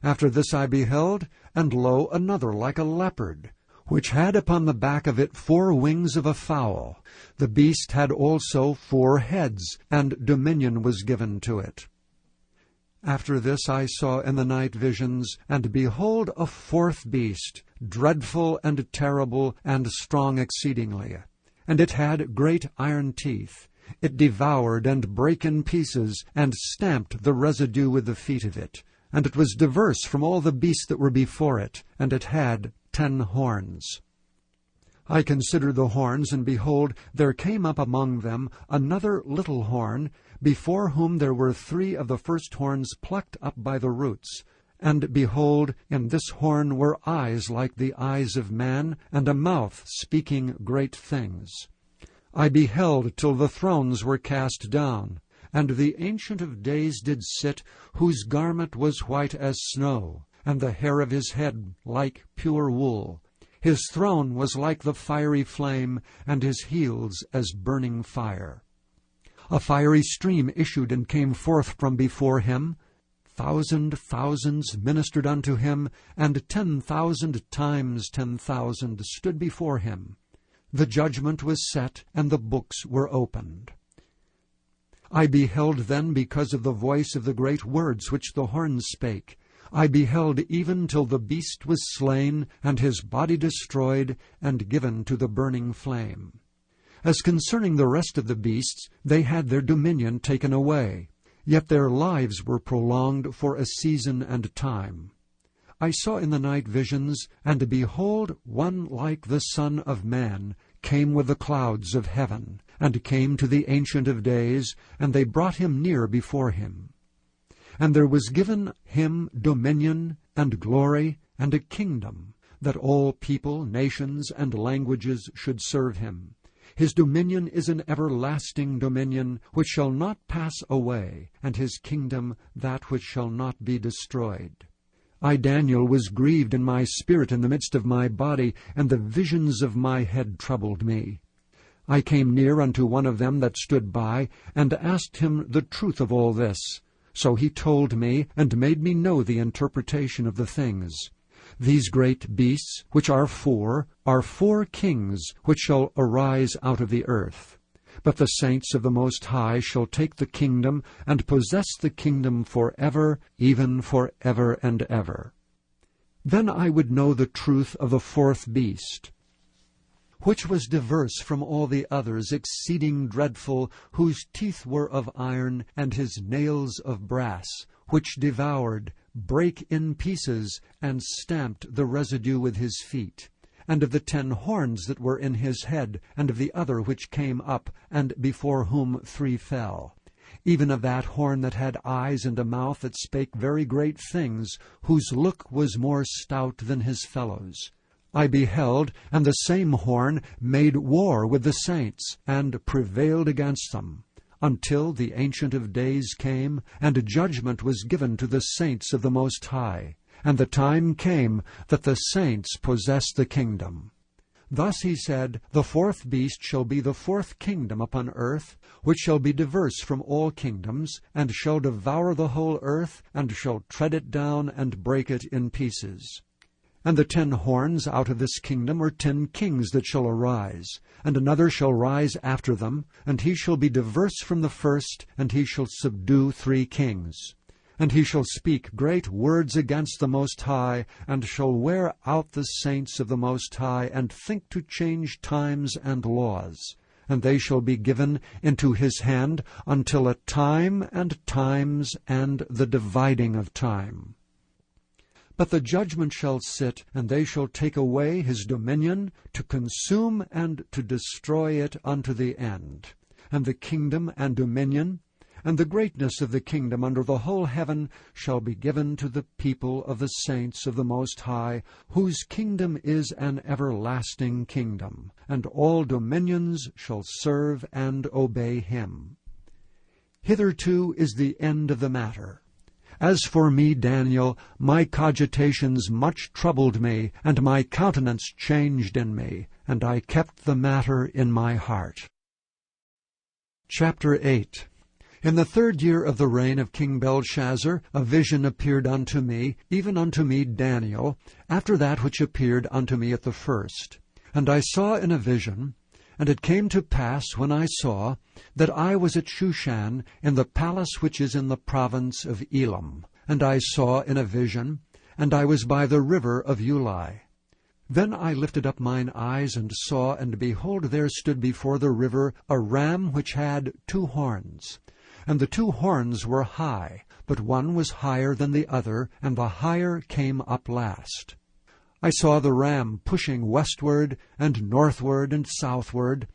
After this I beheld, and lo, another like a leopard, which had upon the back of it 4 wings of a fowl. The beast had also 4 heads, and dominion was given to it. After this I saw in the night visions, and behold, a 4th beast, dreadful and terrible, and strong exceedingly. And it had great iron teeth. It devoured and brake in pieces, and stamped the residue with the feet of it. And it was diverse from all the beasts that were before it, and it had 10 horns. I considered the horns, and behold, there came up among them another little horn, before whom there were 3 of the first horns plucked up by the roots. And behold, in this horn were eyes like the eyes of man, and a mouth speaking great things. I beheld till the thrones were cast down, and the Ancient of Days did sit, whose garment was white as snow, and the hair of his head like pure wool. His throne was like the fiery flame, and his heels as burning fire. A fiery stream issued and came forth from before him. 1,000 thousands ministered unto him, and 10,000 times 10,000 stood before him. The judgment was set, and the books were opened. I beheld then because of the voice of the great words which the horns spake. I beheld even till the beast was slain, and his body destroyed, and given to the burning flame. As concerning the rest of the beasts, they had their dominion taken away, yet their lives were prolonged for a season and time. I saw in the night visions, and behold, one like the Son of Man came with the clouds of heaven, and came to the Ancient of Days, and they brought him near before him. And there was given him dominion, and glory, and a kingdom, that all people, nations, and languages should serve him. His dominion is an everlasting dominion, which shall not pass away, and his kingdom that which shall not be destroyed. I, Daniel, was grieved in my spirit in the midst of my body, and the visions of my head troubled me. I came near unto one of them that stood by, and asked him the truth of all this. So he told me, and made me know the interpretation of the things. These great beasts, which are 4 kings, which shall arise out of the earth. But the saints of the Most High shall take the kingdom, and possess the kingdom forever, even forever and ever. Then I would know the truth of the 4th beast, which was diverse from all the others, exceeding dreadful, whose teeth were of iron, and his nails of brass, which devoured, brake in pieces, and stamped the residue with his feet. And of the 10 horns that were in his head, and of the other which came up, and before whom 3 fell. Even of that horn that had eyes and a mouth that spake very great things, whose look was more stout than his fellows. I beheld, and the same horn made war with the saints, and prevailed against them, until the Ancient of Days came, and judgment was given to the saints of the Most High. And the time came that the saints possessed the kingdom. Thus he said, the 4th beast shall be the 4th kingdom upon earth, which shall be diverse from all kingdoms, and shall devour the whole earth, and shall tread it down, and break it in pieces. And the 10 horns out of this kingdom are 10 kings that shall arise, and another shall rise after them, and he shall be diverse from the first, and he shall subdue 3 kings. And he shall speak great words against the Most High, and shall wear out the saints of the Most High, and think to change times and laws. And they shall be given into his hand until a time and times and the dividing of time. But the judgment shall sit, and they shall take away his dominion, to consume and to destroy it unto the end. And the kingdom and dominion, and the greatness of the kingdom under the whole heaven shall be given to the people of the saints of the Most High, whose kingdom is an everlasting kingdom, and all dominions shall serve and obey him. Hitherto is the end of the matter. As for me, Daniel, my cogitations much troubled me, and my countenance changed in me, and I kept the matter in my heart. Chapter 8. In the 3rd year of the reign of King Belshazzar, a vision appeared unto me, even unto me Daniel, after that which appeared unto me at the first. And I saw in a vision, and it came to pass, when I saw, that I was at Shushan, in the palace which is in the province of Elam. And I saw in a vision, and I was by the river of Ulai. Then I lifted up mine eyes, and saw, and behold, there stood before the river a ram which had 2 horns. And the 2 horns were high, but one was higher than the other, and the higher came up last. I saw the ram pushing westward, and northward, and southward,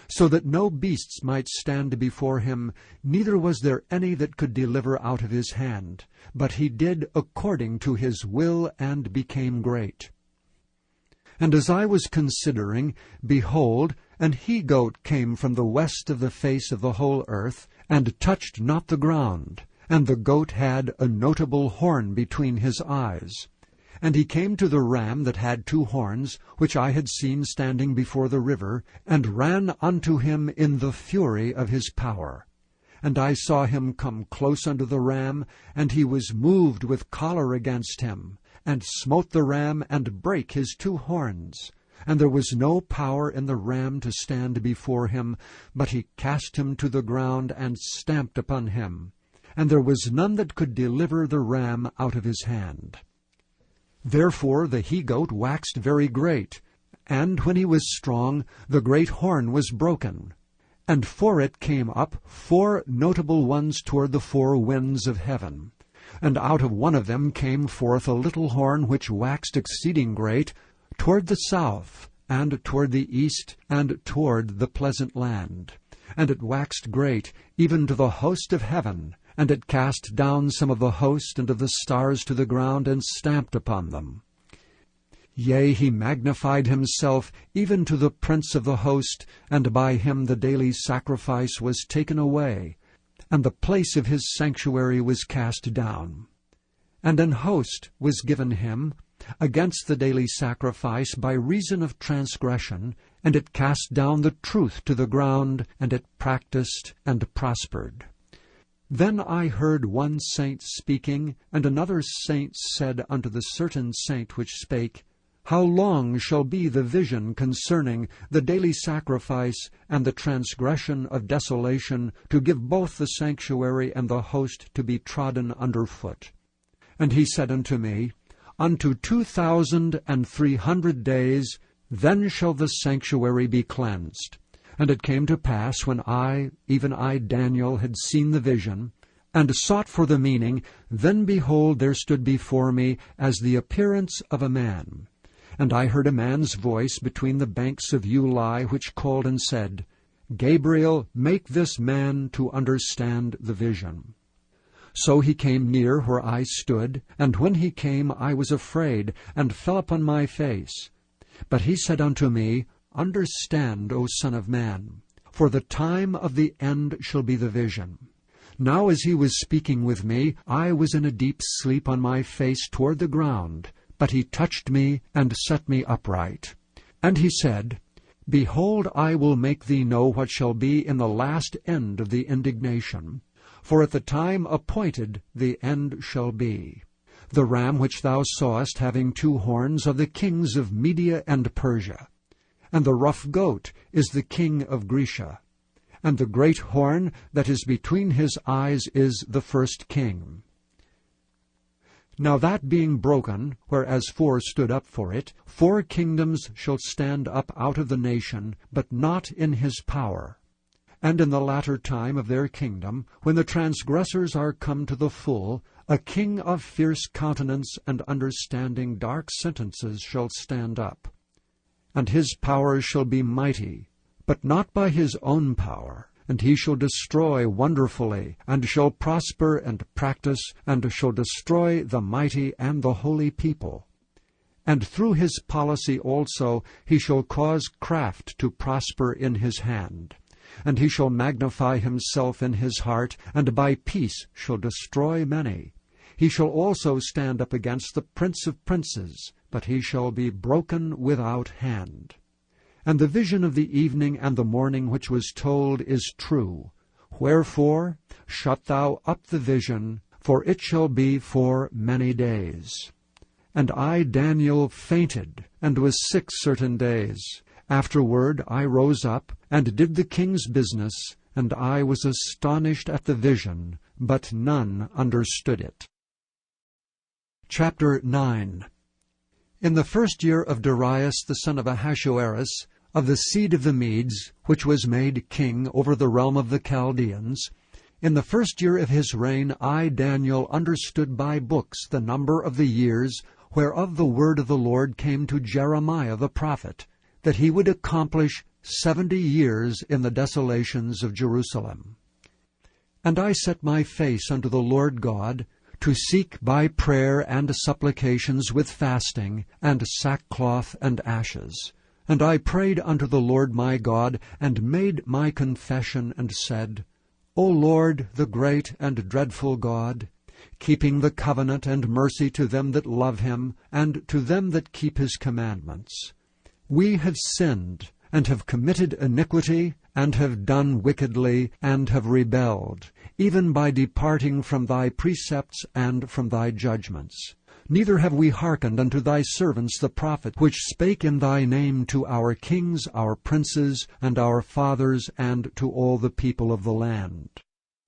so that no beasts might stand before him, neither was there any that could deliver out of his hand. But he did according to his will, and became great. And as I was considering, behold, an he-goat came from the west of the face of the whole earth, and touched not the ground. And the goat had a notable horn between his eyes. And he came to the ram that had 2 horns, which I had seen standing before the river, and ran unto him in the fury of his power. And I saw him come close unto the ram, and he was moved with choler against him, and smote the ram, and brake his 2 horns. And there was no power in the ram to stand before him, but he cast him to the ground, and stamped upon him. And there was none that could deliver the ram out of his hand. Therefore the he-goat waxed very great, and when he was strong, the great horn was broken. And for it came up 4 notable ones toward the 4 winds of heaven. And out of one of them came forth a little horn which waxed exceeding great, toward the south, and toward the east, and toward the pleasant land. And it waxed great, even to the host of heaven. And it cast down some of the host and of the stars to the ground, and stamped upon them. Yea, he magnified himself even to the prince of the host, and by him the daily sacrifice was taken away, and the place of his sanctuary was cast down. And an host was given him against the daily sacrifice by reason of transgression, and it cast down the truth to the ground, and it practiced and prospered. Then I heard one saint speaking, and another saint said unto the certain saint which spake, How long shall be the vision concerning the daily sacrifice and the transgression of desolation, to give both the sanctuary and the host to be trodden under foot? And he said unto me, Unto 2,300 days, then shall the sanctuary be cleansed. And it came to pass, when I, even I, Daniel, had seen the vision, and sought for the meaning, then behold, there stood before me as the appearance of a man. And I heard a man's voice between the banks of Ulai, which called and said, Gabriel, make this man to understand the vision. So he came near where I stood, and when he came I was afraid, and fell upon my face. But he said unto me, Understand, O Son of Man, for the time of the end shall be the vision. Now as he was speaking with me, I was in a deep sleep on my face toward the ground, but he touched me and set me upright. And he said, Behold, I will make thee know what shall be in the last end of the indignation. For at the time appointed the end shall be. The ram which thou sawest having 2 horns are the kings of Media and Persia. And the rough goat is the king of Grecia. And the great horn that is between his eyes is the first king. Now that being broken, whereas 4 stood up for it, 4 kingdoms shall stand up out of the nation, but not in his power. And in the latter time of their kingdom, when the transgressors are come to the full, a king of fierce countenance and understanding dark sentences shall stand up. And his power shall be mighty, but not by his own power. And he shall destroy wonderfully, and shall prosper and practice, and shall destroy the mighty and the holy people. And through his policy also he shall cause craft to prosper in his hand. And he shall magnify himself in his heart, and by peace shall destroy many. He shall also stand up against the prince of princes, but he shall be broken without hand. And the vision of the evening and the morning which was told is true. Wherefore shut thou up the vision, for it shall be for many days. And I, Daniel, fainted, and was sick certain days. Afterward I rose up, and did the king's business, and I was astonished at the vision, but none understood it. Chapter 9. In the 1st year of Darius the son of Ahasuerus, of the seed of the Medes, which was made king over the realm of the Chaldeans, in the 1st year of his reign I, Daniel, understood by books the number of the years whereof the word of the Lord came to Jeremiah the prophet, that he would accomplish 70 years in the desolations of Jerusalem. And I set my face unto the Lord God, to seek by prayer and supplications with fasting, and sackcloth and ashes. And I prayed unto the Lord my God, and made my confession, and said, O Lord, the great and dreadful God, keeping the covenant and mercy to them that love him, and to them that keep his commandments. We have sinned, and have committed iniquity, and have done wickedly, and have rebelled, even by departing from thy precepts and from thy judgments. Neither have we hearkened unto thy servants the prophets, which spake in thy name to our kings, our princes, and our fathers, and to all the people of the land.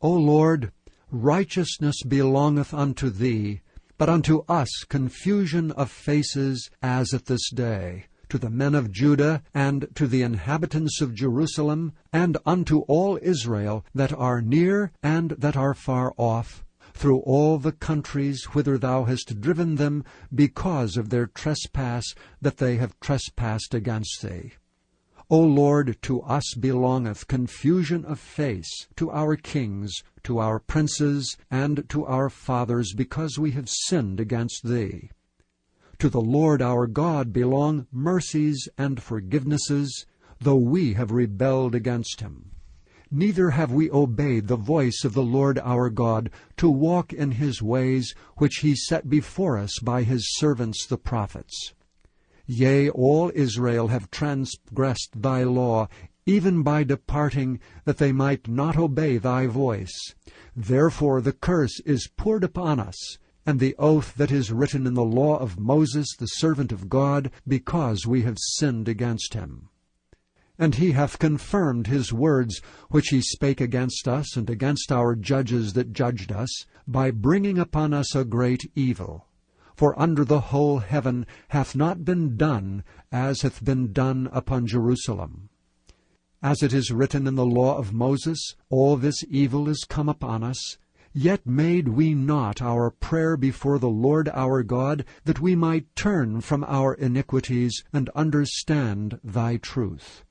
O Lord, righteousness belongeth unto thee, but unto us confusion of faces as at this day, to the men of Judah, and to the inhabitants of Jerusalem, and unto all Israel that are near and that are far off, through all the countries whither thou hast driven them, because of their trespass that they have trespassed against thee. O Lord, to us belongeth confusion of face, to our kings, to our princes, and to our fathers, because we have sinned against thee. To the Lord our God belong mercies and forgivenesses, though we have rebelled against him. Neither have we obeyed the voice of the Lord our God, to walk in his ways, which he set before us by his servants the prophets. Yea, all Israel have transgressed thy law, even by departing, that they might not obey thy voice. Therefore the curse is poured upon us, and the oath that is written in the law of Moses the servant of God, because we have sinned against him. And he hath confirmed his words which he spake against us and against our judges that judged us, by bringing upon us a great evil. For under the whole heaven hath not been done as hath been done upon Jerusalem. As it is written in the law of Moses, all this evil is come upon us, yet made we not our prayer before the Lord our God, that we might turn from our iniquities and understand thy truth.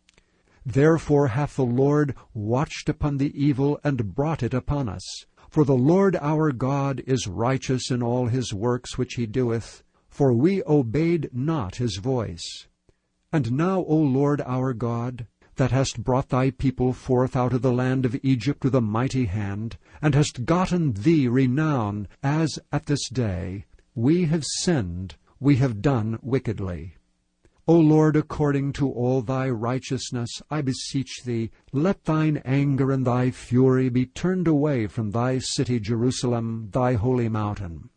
Therefore hath the Lord watched upon the evil and brought it upon us. For the Lord our God is righteous in all his works which he doeth, for we obeyed not his voice. And now, O Lord our God, that hast brought thy people forth out of the land of Egypt with a mighty hand, and hast gotten thee renown, as at this day, we have sinned, we have done wickedly. O Lord, according to all thy righteousness, I beseech thee, let thine anger and thy fury be turned away from thy city Jerusalem, thy holy mountain.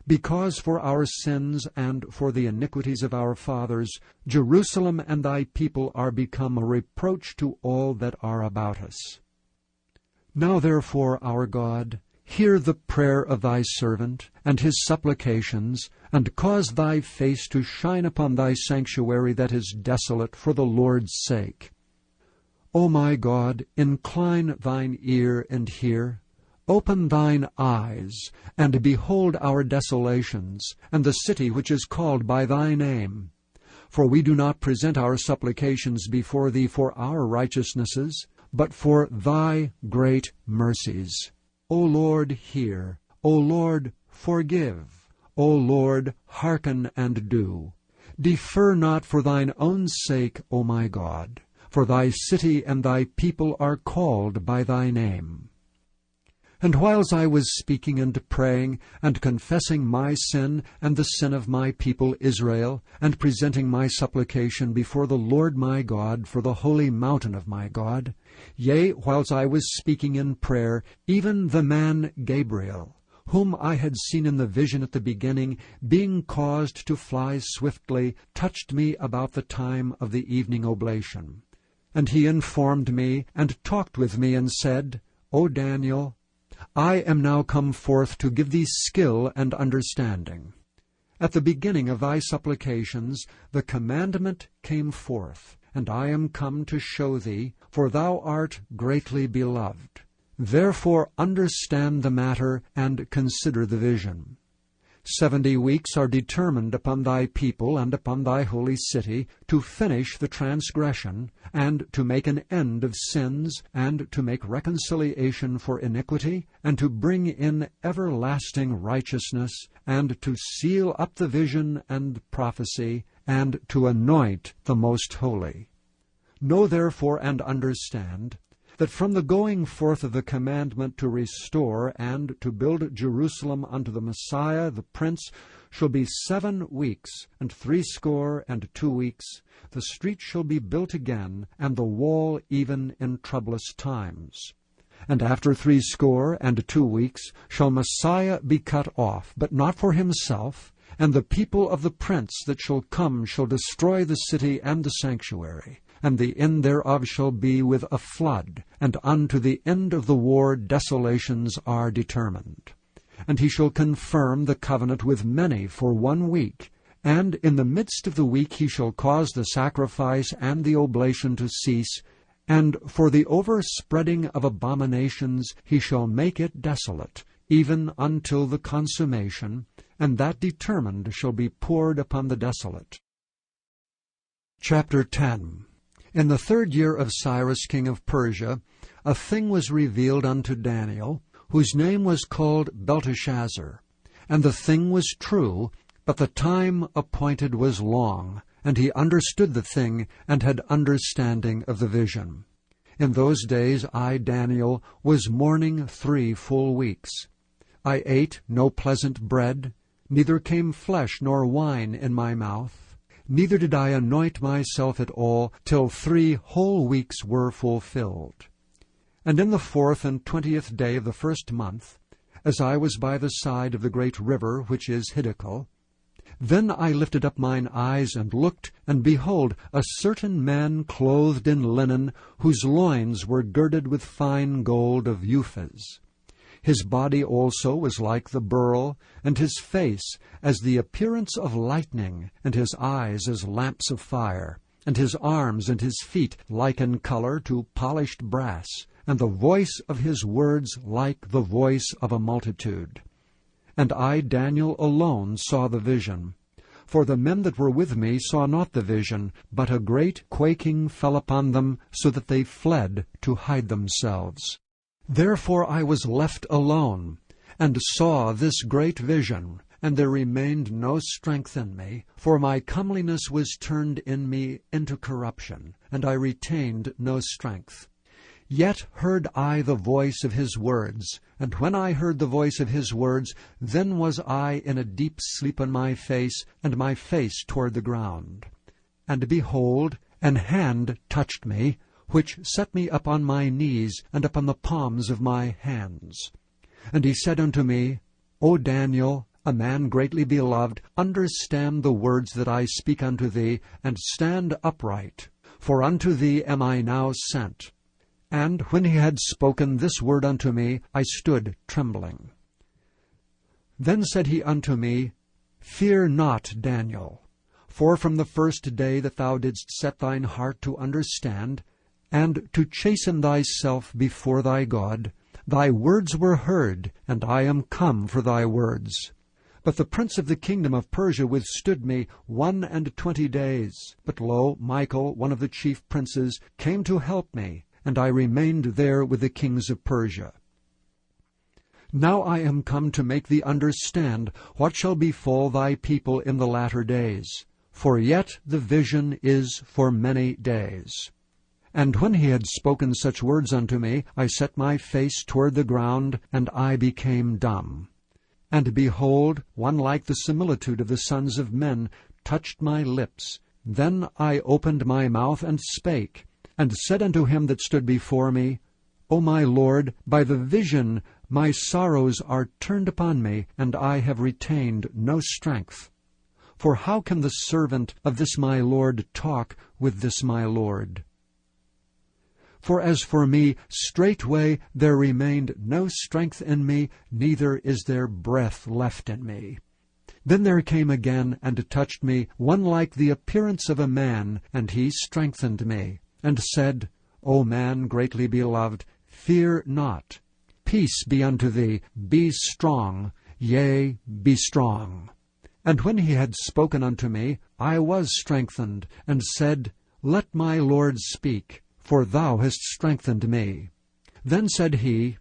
Because for our sins and for the iniquities of our fathers, Jerusalem and thy people are become a reproach to all that are about us. Now therefore, our God, hear the prayer of thy servant, and his supplications, and cause thy face to shine upon thy sanctuary that is desolate for the Lord's sake. O my God, incline thine ear and hear. Open thine eyes, and behold our desolations, and the city which is called by thy name. For we do not present our supplications before thee for our righteousnesses, but for thy great mercies. O Lord, hear. O Lord, forgive. O Lord, hearken and do. Defer not for thine own sake, O my God, for thy city and thy people are called by thy name. And whiles I was speaking and praying, and confessing my sin and the sin of my people Israel, and presenting my supplication before the Lord my God for the holy mountain of my God, yea, whiles I was speaking in prayer, even the man Gabriel, whom I had seen in the vision at the beginning, being caused to fly swiftly, touched me about the time of the evening oblation. And he informed me, and talked with me, and said, O Daniel, I am now come forth to give thee skill and understanding. At the beginning of thy supplications the commandment came forth, and I am come to show thee, for thou art greatly beloved. Therefore understand the matter, and consider the vision. 70 weeks are determined upon thy people and upon thy holy city, to finish the transgression, and to make an end of sins, and to make reconciliation for iniquity, and to bring in everlasting righteousness, and to seal up the vision and prophecy, and to anoint the most holy. Know therefore and understand, that from the going forth of the commandment to restore and to build Jerusalem unto the Messiah the Prince shall be 7 weeks, and 62 weeks. The street shall be built again, and the wall even in troublous times. And after 62 weeks shall Messiah be cut off, but not for himself, and the people of the Prince that shall come shall destroy the city and the sanctuary. And the end thereof shall be with a flood, and unto the end of the war desolations are determined. And he shall confirm the covenant with many for 1 week, and in the midst of the week he shall cause the sacrifice and the oblation to cease, and for the overspreading of abominations he shall make it desolate, even until the consummation, and that determined shall be poured upon the desolate. Chapter 10. In the 3rd year of Cyrus king of Persia, a thing was revealed unto Daniel, whose name was called Belteshazzar. And the thing was true, but the time appointed was long, and he understood the thing, and had understanding of the vision. In those days I, Daniel, was mourning 3 full weeks. I ate no pleasant bread, neither came flesh nor wine in my mouth. Neither did I anoint myself at all, till 3 whole weeks were fulfilled. And in the 4th and 20th day of the 1st month, as I was by the side of the great river which is Hiddekel, then I lifted up mine eyes and looked, and behold, a certain man clothed in linen, whose loins were girded with fine gold of Uphaz. His body also was like the beryl, and his face as the appearance of lightning, and his eyes as lamps of fire, and his arms and his feet like in color to polished brass, and the voice of his words like the voice of a multitude. And I, Daniel, alone saw the vision. For the men that were with me saw not the vision, but a great quaking fell upon them, so that they fled to hide themselves. Therefore I was left alone, and saw this great vision, and there remained no strength in me, for my comeliness was turned in me into corruption, and I retained no strength. Yet heard I the voice of his words, and when I heard the voice of his words, then was I in a deep sleep on my face, and my face toward the ground. And behold, an hand touched me, which set me up on my knees, and upon the palms of my hands. And he said unto me, O Daniel, a man greatly beloved, understand the words that I speak unto thee, and stand upright, for unto thee am I now sent. And when he had spoken this word unto me, I stood trembling. Then said he unto me, Fear not, Daniel, for from the first day that thou didst set thine heart to understand, and to chasten thyself before thy God, thy words were heard, and I am come for thy words. But the prince of the kingdom of Persia withstood me 21 days. But lo, Michael, one of the chief princes, came to help me, and I remained there with the kings of Persia. Now I am come to make thee understand what shall befall thy people in the latter days. For yet the vision is for many days. And when he had spoken such words unto me, I set my face toward the ground, and I became dumb. And behold, one like the similitude of the sons of men touched my lips. Then I opened my mouth and spake, and said unto him that stood before me, O my Lord, by the vision my sorrows are turned upon me, and I have retained no strength. For how can the servant of this my Lord talk with this my Lord? For as for me, straightway there remained no strength in me, neither is there breath left in me. Then there came again and touched me one like the appearance of a man, and he strengthened me, and said, O man greatly beloved, fear not. Peace be unto thee, be strong, yea, be strong. And when he had spoken unto me, I was strengthened, and said, Let my Lord speak, for thou hast strengthened me. Then said he,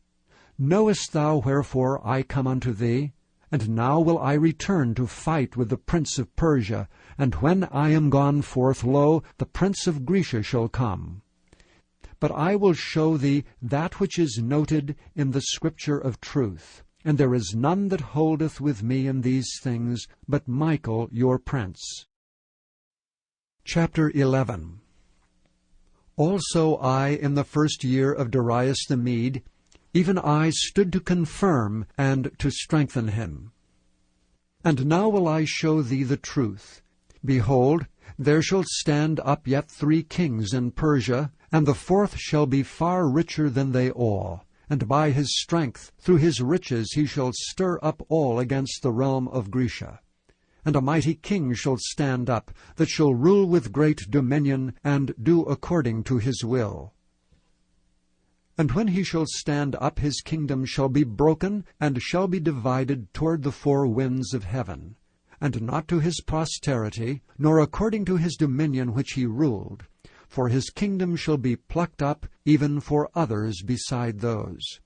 Knowest thou wherefore I come unto thee? And now will I return to fight with the prince of Persia, and when I am gone forth, lo, the prince of Grecia shall come. But I will show thee that which is noted in the scripture of truth. And there is none that holdeth with me in these things, but Michael your prince. Chapter 11. Also I, in the first year of Darius the Mede, even I stood to confirm and to strengthen him. And now will I show thee the truth. Behold, there shall stand up yet 3 kings in Persia, and the 4th shall be far richer than they all. And by his strength, through his riches, he shall stir up all against the realm of Grecia. And a mighty king shall stand up, that shall rule with great dominion, and do according to his will. And when he shall stand up, his kingdom shall be broken, and shall be divided toward the 4 winds of heaven, and not to his posterity, nor according to his dominion which he ruled. For his kingdom shall be plucked up, even for others beside those.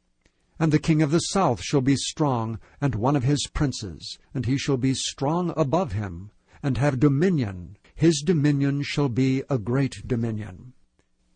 And the king of the south shall be strong, and one of his princes, and he shall be strong above him, and have dominion. His dominion shall be a great dominion.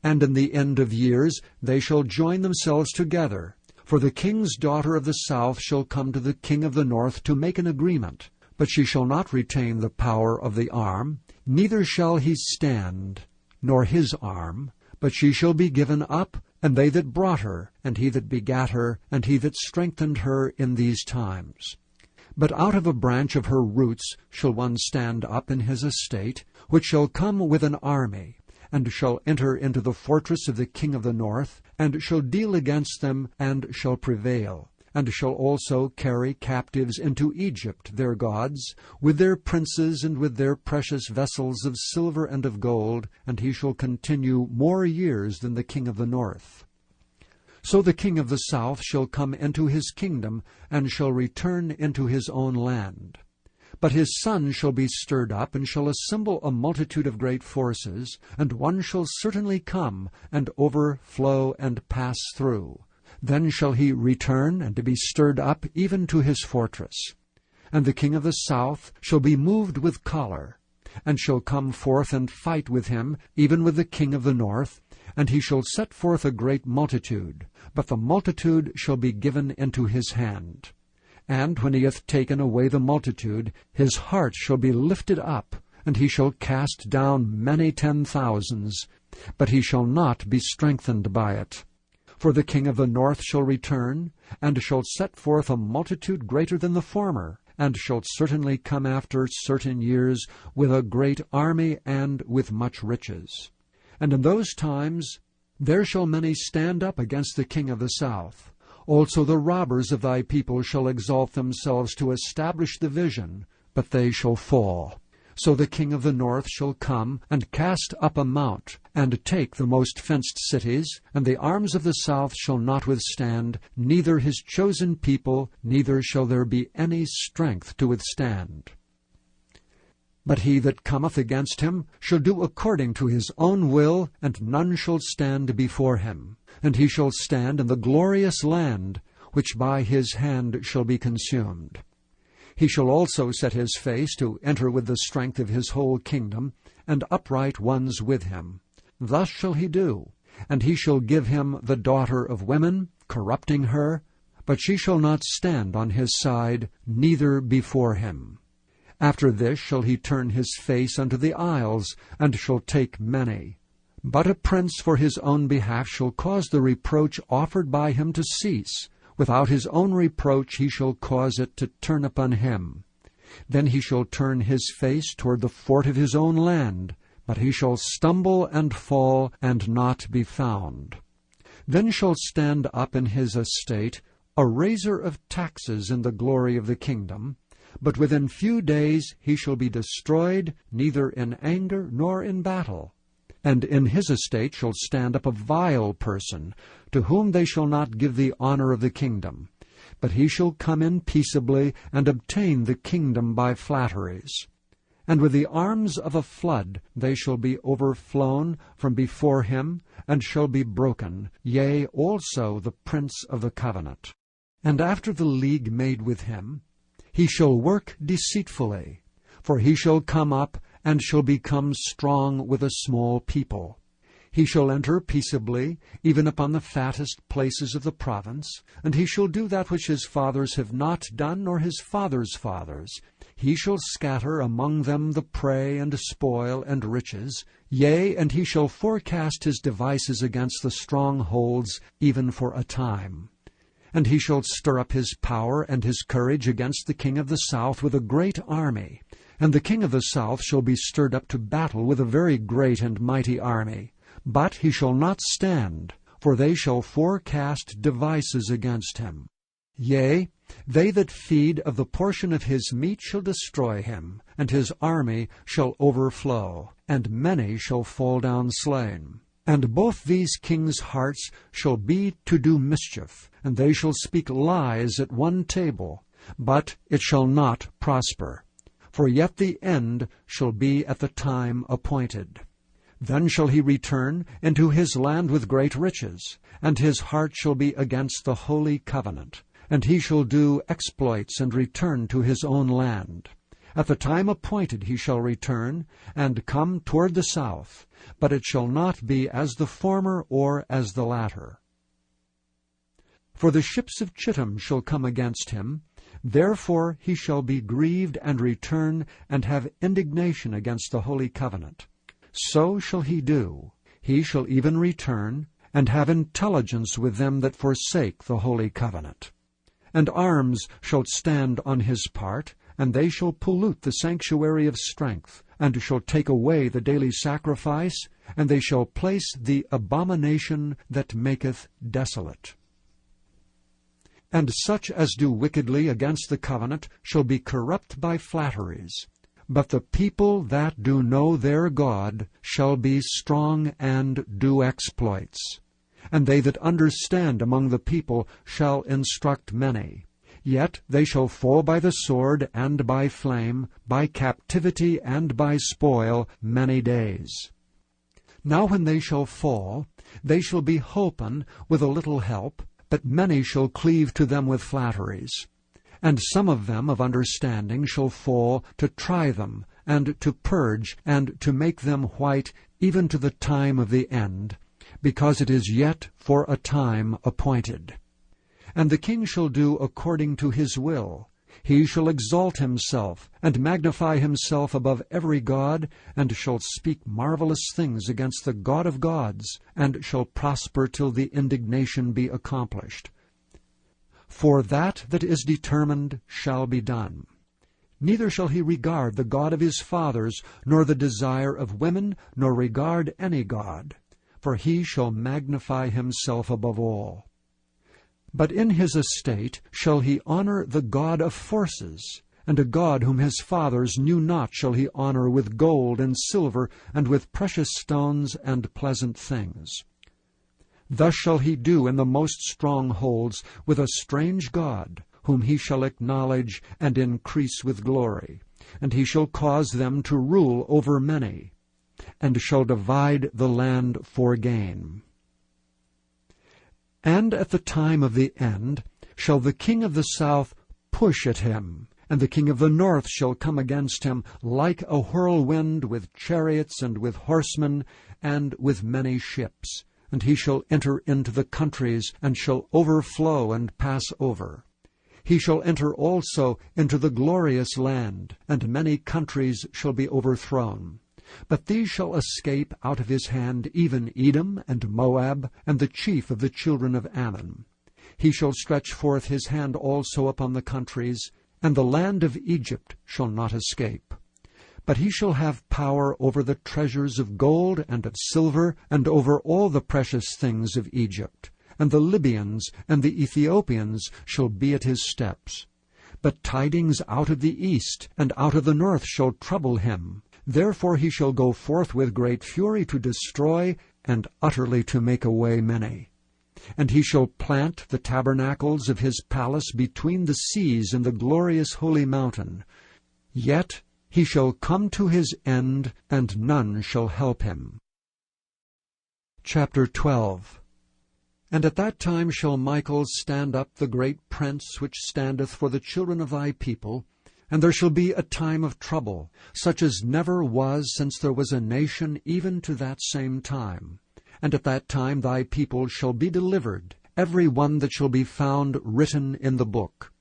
And in the end of years they shall join themselves together. For the king's daughter of the south shall come to the king of the north to make an agreement. But she shall not retain the power of the arm, neither shall he stand, nor his arm, but she shall be given up, and they that brought her, and he that begat her, and he that strengthened her in these times. But out of a branch of her roots shall one stand up in his estate, which shall come with an army, and shall enter into the fortress of the king of the north, and shall deal against them, and shall prevail, and shall also carry captives into Egypt their gods, with their princes and with their precious vessels of silver and of gold, and he shall continue more years than the king of the north. So the king of the south shall come into his kingdom, and shall return into his own land. But his son shall be stirred up, and shall assemble a multitude of great forces, and one shall certainly come, and overflow and pass through. Then shall he return, and be stirred up even to his fortress. And the king of the south shall be moved with choler, and shall come forth and fight with him, even with the king of the north, and he shall set forth a great multitude, but the multitude shall be given into his hand. And when he hath taken away the multitude, his heart shall be lifted up, and he shall cast down many 10,000s, but he shall not be strengthened by it. For the king of the north shall return, and shall set forth a multitude greater than the former, and shall certainly come after certain years with a great army and with much riches. And in those times there shall many stand up against the king of the south. Also the robbers of thy people shall exalt themselves to establish the vision, but they shall fall. So the king of the north shall come, and cast up a mount, and take the most fenced cities, and the arms of the south shall not withstand, neither his chosen people, neither shall there be any strength to withstand. But he that cometh against him shall do according to his own will, and none shall stand before him. And he shall stand in the glorious land, which by his hand shall be consumed. He shall also set his face to enter with the strength of his whole kingdom, and upright ones with him. Thus shall he do. And he shall give him the daughter of women, corrupting her, but she shall not stand on his side, neither before him. After this shall he turn his face unto the isles, and shall take many. But a prince for his own behalf shall cause the reproach offered by him to cease. Without his own reproach he shall cause it to turn upon him. Then he shall turn his face toward the fort of his own land, but he shall stumble and fall, and not be found. Then shall stand up in his estate a raiser of taxes in the glory of the kingdom, but within few days he shall be destroyed, neither in anger nor in battle. And in his estate shall stand up a vile person, to whom they shall not give the honor of the kingdom. But he shall come in peaceably, and obtain the kingdom by flatteries. And with the arms of a flood they shall be overflown from before him, and shall be broken, yea, also the prince of the covenant. And after the league made with him, he shall work deceitfully, for he shall come up, and shall become strong with a small people. He shall enter peaceably, even upon the fattest places of the province, and he shall do that which his fathers have not done, nor his fathers' fathers. He shall scatter among them the prey and spoil and riches, yea, and he shall forecast his devices against the strongholds, even for a time. And he shall stir up his power and his courage against the king of the south with a great army. And the king of the south shall be stirred up to battle with a very great and mighty army. But he shall not stand, for they shall forecast devices against him. Yea, they that feed of the portion of his meat shall destroy him, and his army shall overflow, and many shall fall down slain. And both these kings' hearts shall be to do mischief, and they shall speak lies at one table, but it shall not prosper. For yet the end shall be at the time appointed. Then shall he return into his land with great riches, and his heart shall be against the holy covenant, and he shall do exploits and return to his own land. At the time appointed he shall return, and come toward the south, but it shall not be as the former or as the latter. For the ships of Chittim shall come against him, therefore he shall be grieved and return, and have indignation against the holy covenant. So shall he do. He shall even return, and have intelligence with them that forsake the holy covenant. And arms shall stand on his part, and they shall pollute the sanctuary of strength, and shall take away the daily sacrifice, and they shall place the abomination that maketh desolate. And such as do wickedly against the covenant shall be corrupt by flatteries. But the people that do know their God shall be strong and do exploits. And they that understand among the people shall instruct many. Yet they shall fall by the sword and by flame, by captivity and by spoil many days. Now when they shall fall, they shall be holpen with a little help, but many shall cleave to them with flatteries. And some of them of understanding shall fall to try them, and to purge, and to make them white, even to the time of the end, because it is yet for a time appointed. And the king shall do according to his will. He shall exalt himself, and magnify himself above every god, and shall speak marvelous things against the God of gods, and shall prosper till the indignation be accomplished. For that is determined shall be done. Neither shall he regard the God of his fathers, nor the desire of women, nor regard any god, for he shall magnify himself above all. But in his estate shall he honor the God of forces, and a God whom his fathers knew not shall he honor with gold and silver, and with precious stones and pleasant things. Thus shall he do in the most strongholds with a strange God, whom he shall acknowledge and increase with glory, and he shall cause them to rule over many, and shall divide the land for gain. And at the time of the end shall the king of the south push at him, and the king of the north shall come against him like a whirlwind, with chariots and with horsemen, and with many ships. And he shall enter into the countries, and shall overflow and pass over. He shall enter also into the glorious land, and many countries shall be overthrown. But these shall escape out of his hand, even Edom and Moab, and the chief of the children of Ammon. He shall stretch forth his hand also upon the countries, and the land of Egypt shall not escape. But he shall have power over the treasures of gold and of silver, and over all the precious things of Egypt. And the Libyans and the Ethiopians shall be at his steps. But tidings out of the east and out of the north shall trouble him. Therefore he shall go forth with great fury to destroy, and utterly to make away many. And he shall plant the tabernacles of his palace between the seas in the glorious holy mountain. Yet he shall come to his end, and none shall help him. Chapter 12. And at that time shall Michael stand up, the great prince which standeth for the children of thy people, and there shall be a time of trouble, such as never was since there was a nation, even to that same time. And at that time thy people shall be delivered, every one that shall be found written in the book.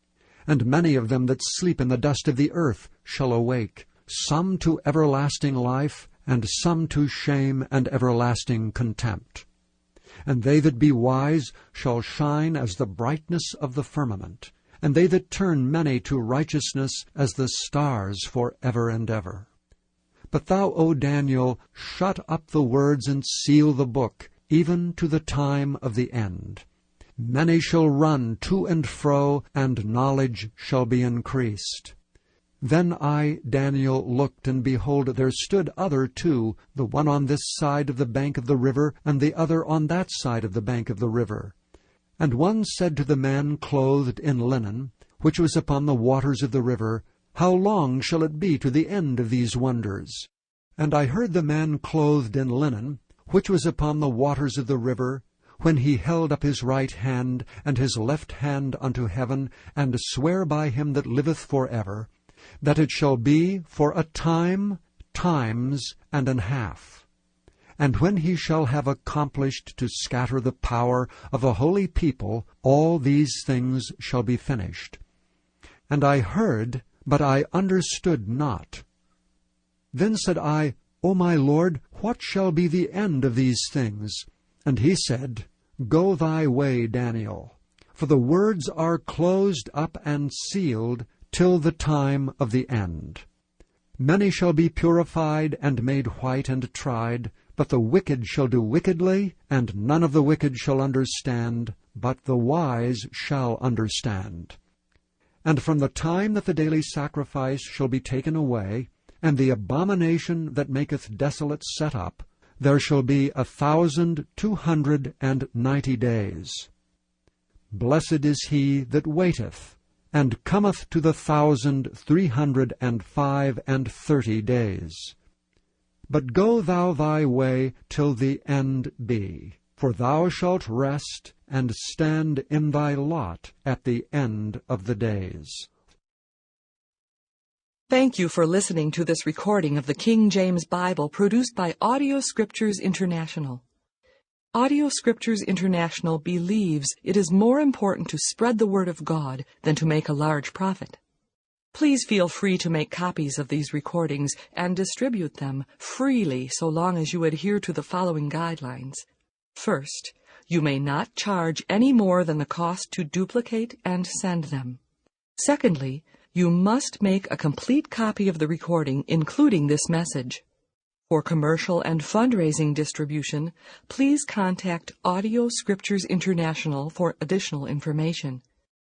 And many of them that sleep in the dust of the earth shall awake, some to everlasting life, and some to shame and everlasting contempt. And they that be wise shall shine as the brightness of the firmament, and they that turn many to righteousness as the stars for ever and ever. But thou, O Daniel, shut up the words and seal the book, even to the time of the end. Many shall run to and fro, and knowledge shall be increased. Then I, Daniel, looked, and behold, there stood other two, the one on this side of the bank of the river, and the other on that side of the bank of the river. And one said to the man clothed in linen, which was upon the waters of the river, How long shall it be to the end of these wonders? And I heard the man clothed in linen, which was upon the waters of the river, when he held up his right hand and his left hand unto heaven, and sware by him that liveth for ever, that it shall be for a time, times, and an half. And when he shall have accomplished to scatter the power of a holy people, all these things shall be finished. And I heard, but I understood not. Then said I, O my Lord, what shall be the end of these things? And he said, Go thy way, Daniel, for the words are closed up and sealed till the time of the end. Many shall be purified and made white and tried, but the wicked shall do wickedly, and none of the wicked shall understand, but the wise shall understand. And from the time that the daily sacrifice shall be taken away, and the abomination that maketh desolate set up, there shall be 1,290 days. Blessed is he that waiteth, and cometh to the 1,335 days. But go thou thy way till the end be, for thou shalt rest and stand in thy lot at the end of the days. Thank you for listening to this recording of the King James Bible produced by Audio Scriptures International. Audio Scriptures International believes it is more important to spread the Word of God than to make a large profit. Please feel free to make copies of these recordings and distribute them freely so long as you adhere to the following guidelines. First, you may not charge any more than the cost to duplicate and send them. Secondly, you must make a complete copy of the recording, including this message. For commercial and fundraising distribution, please contact Audio Scriptures International for additional information.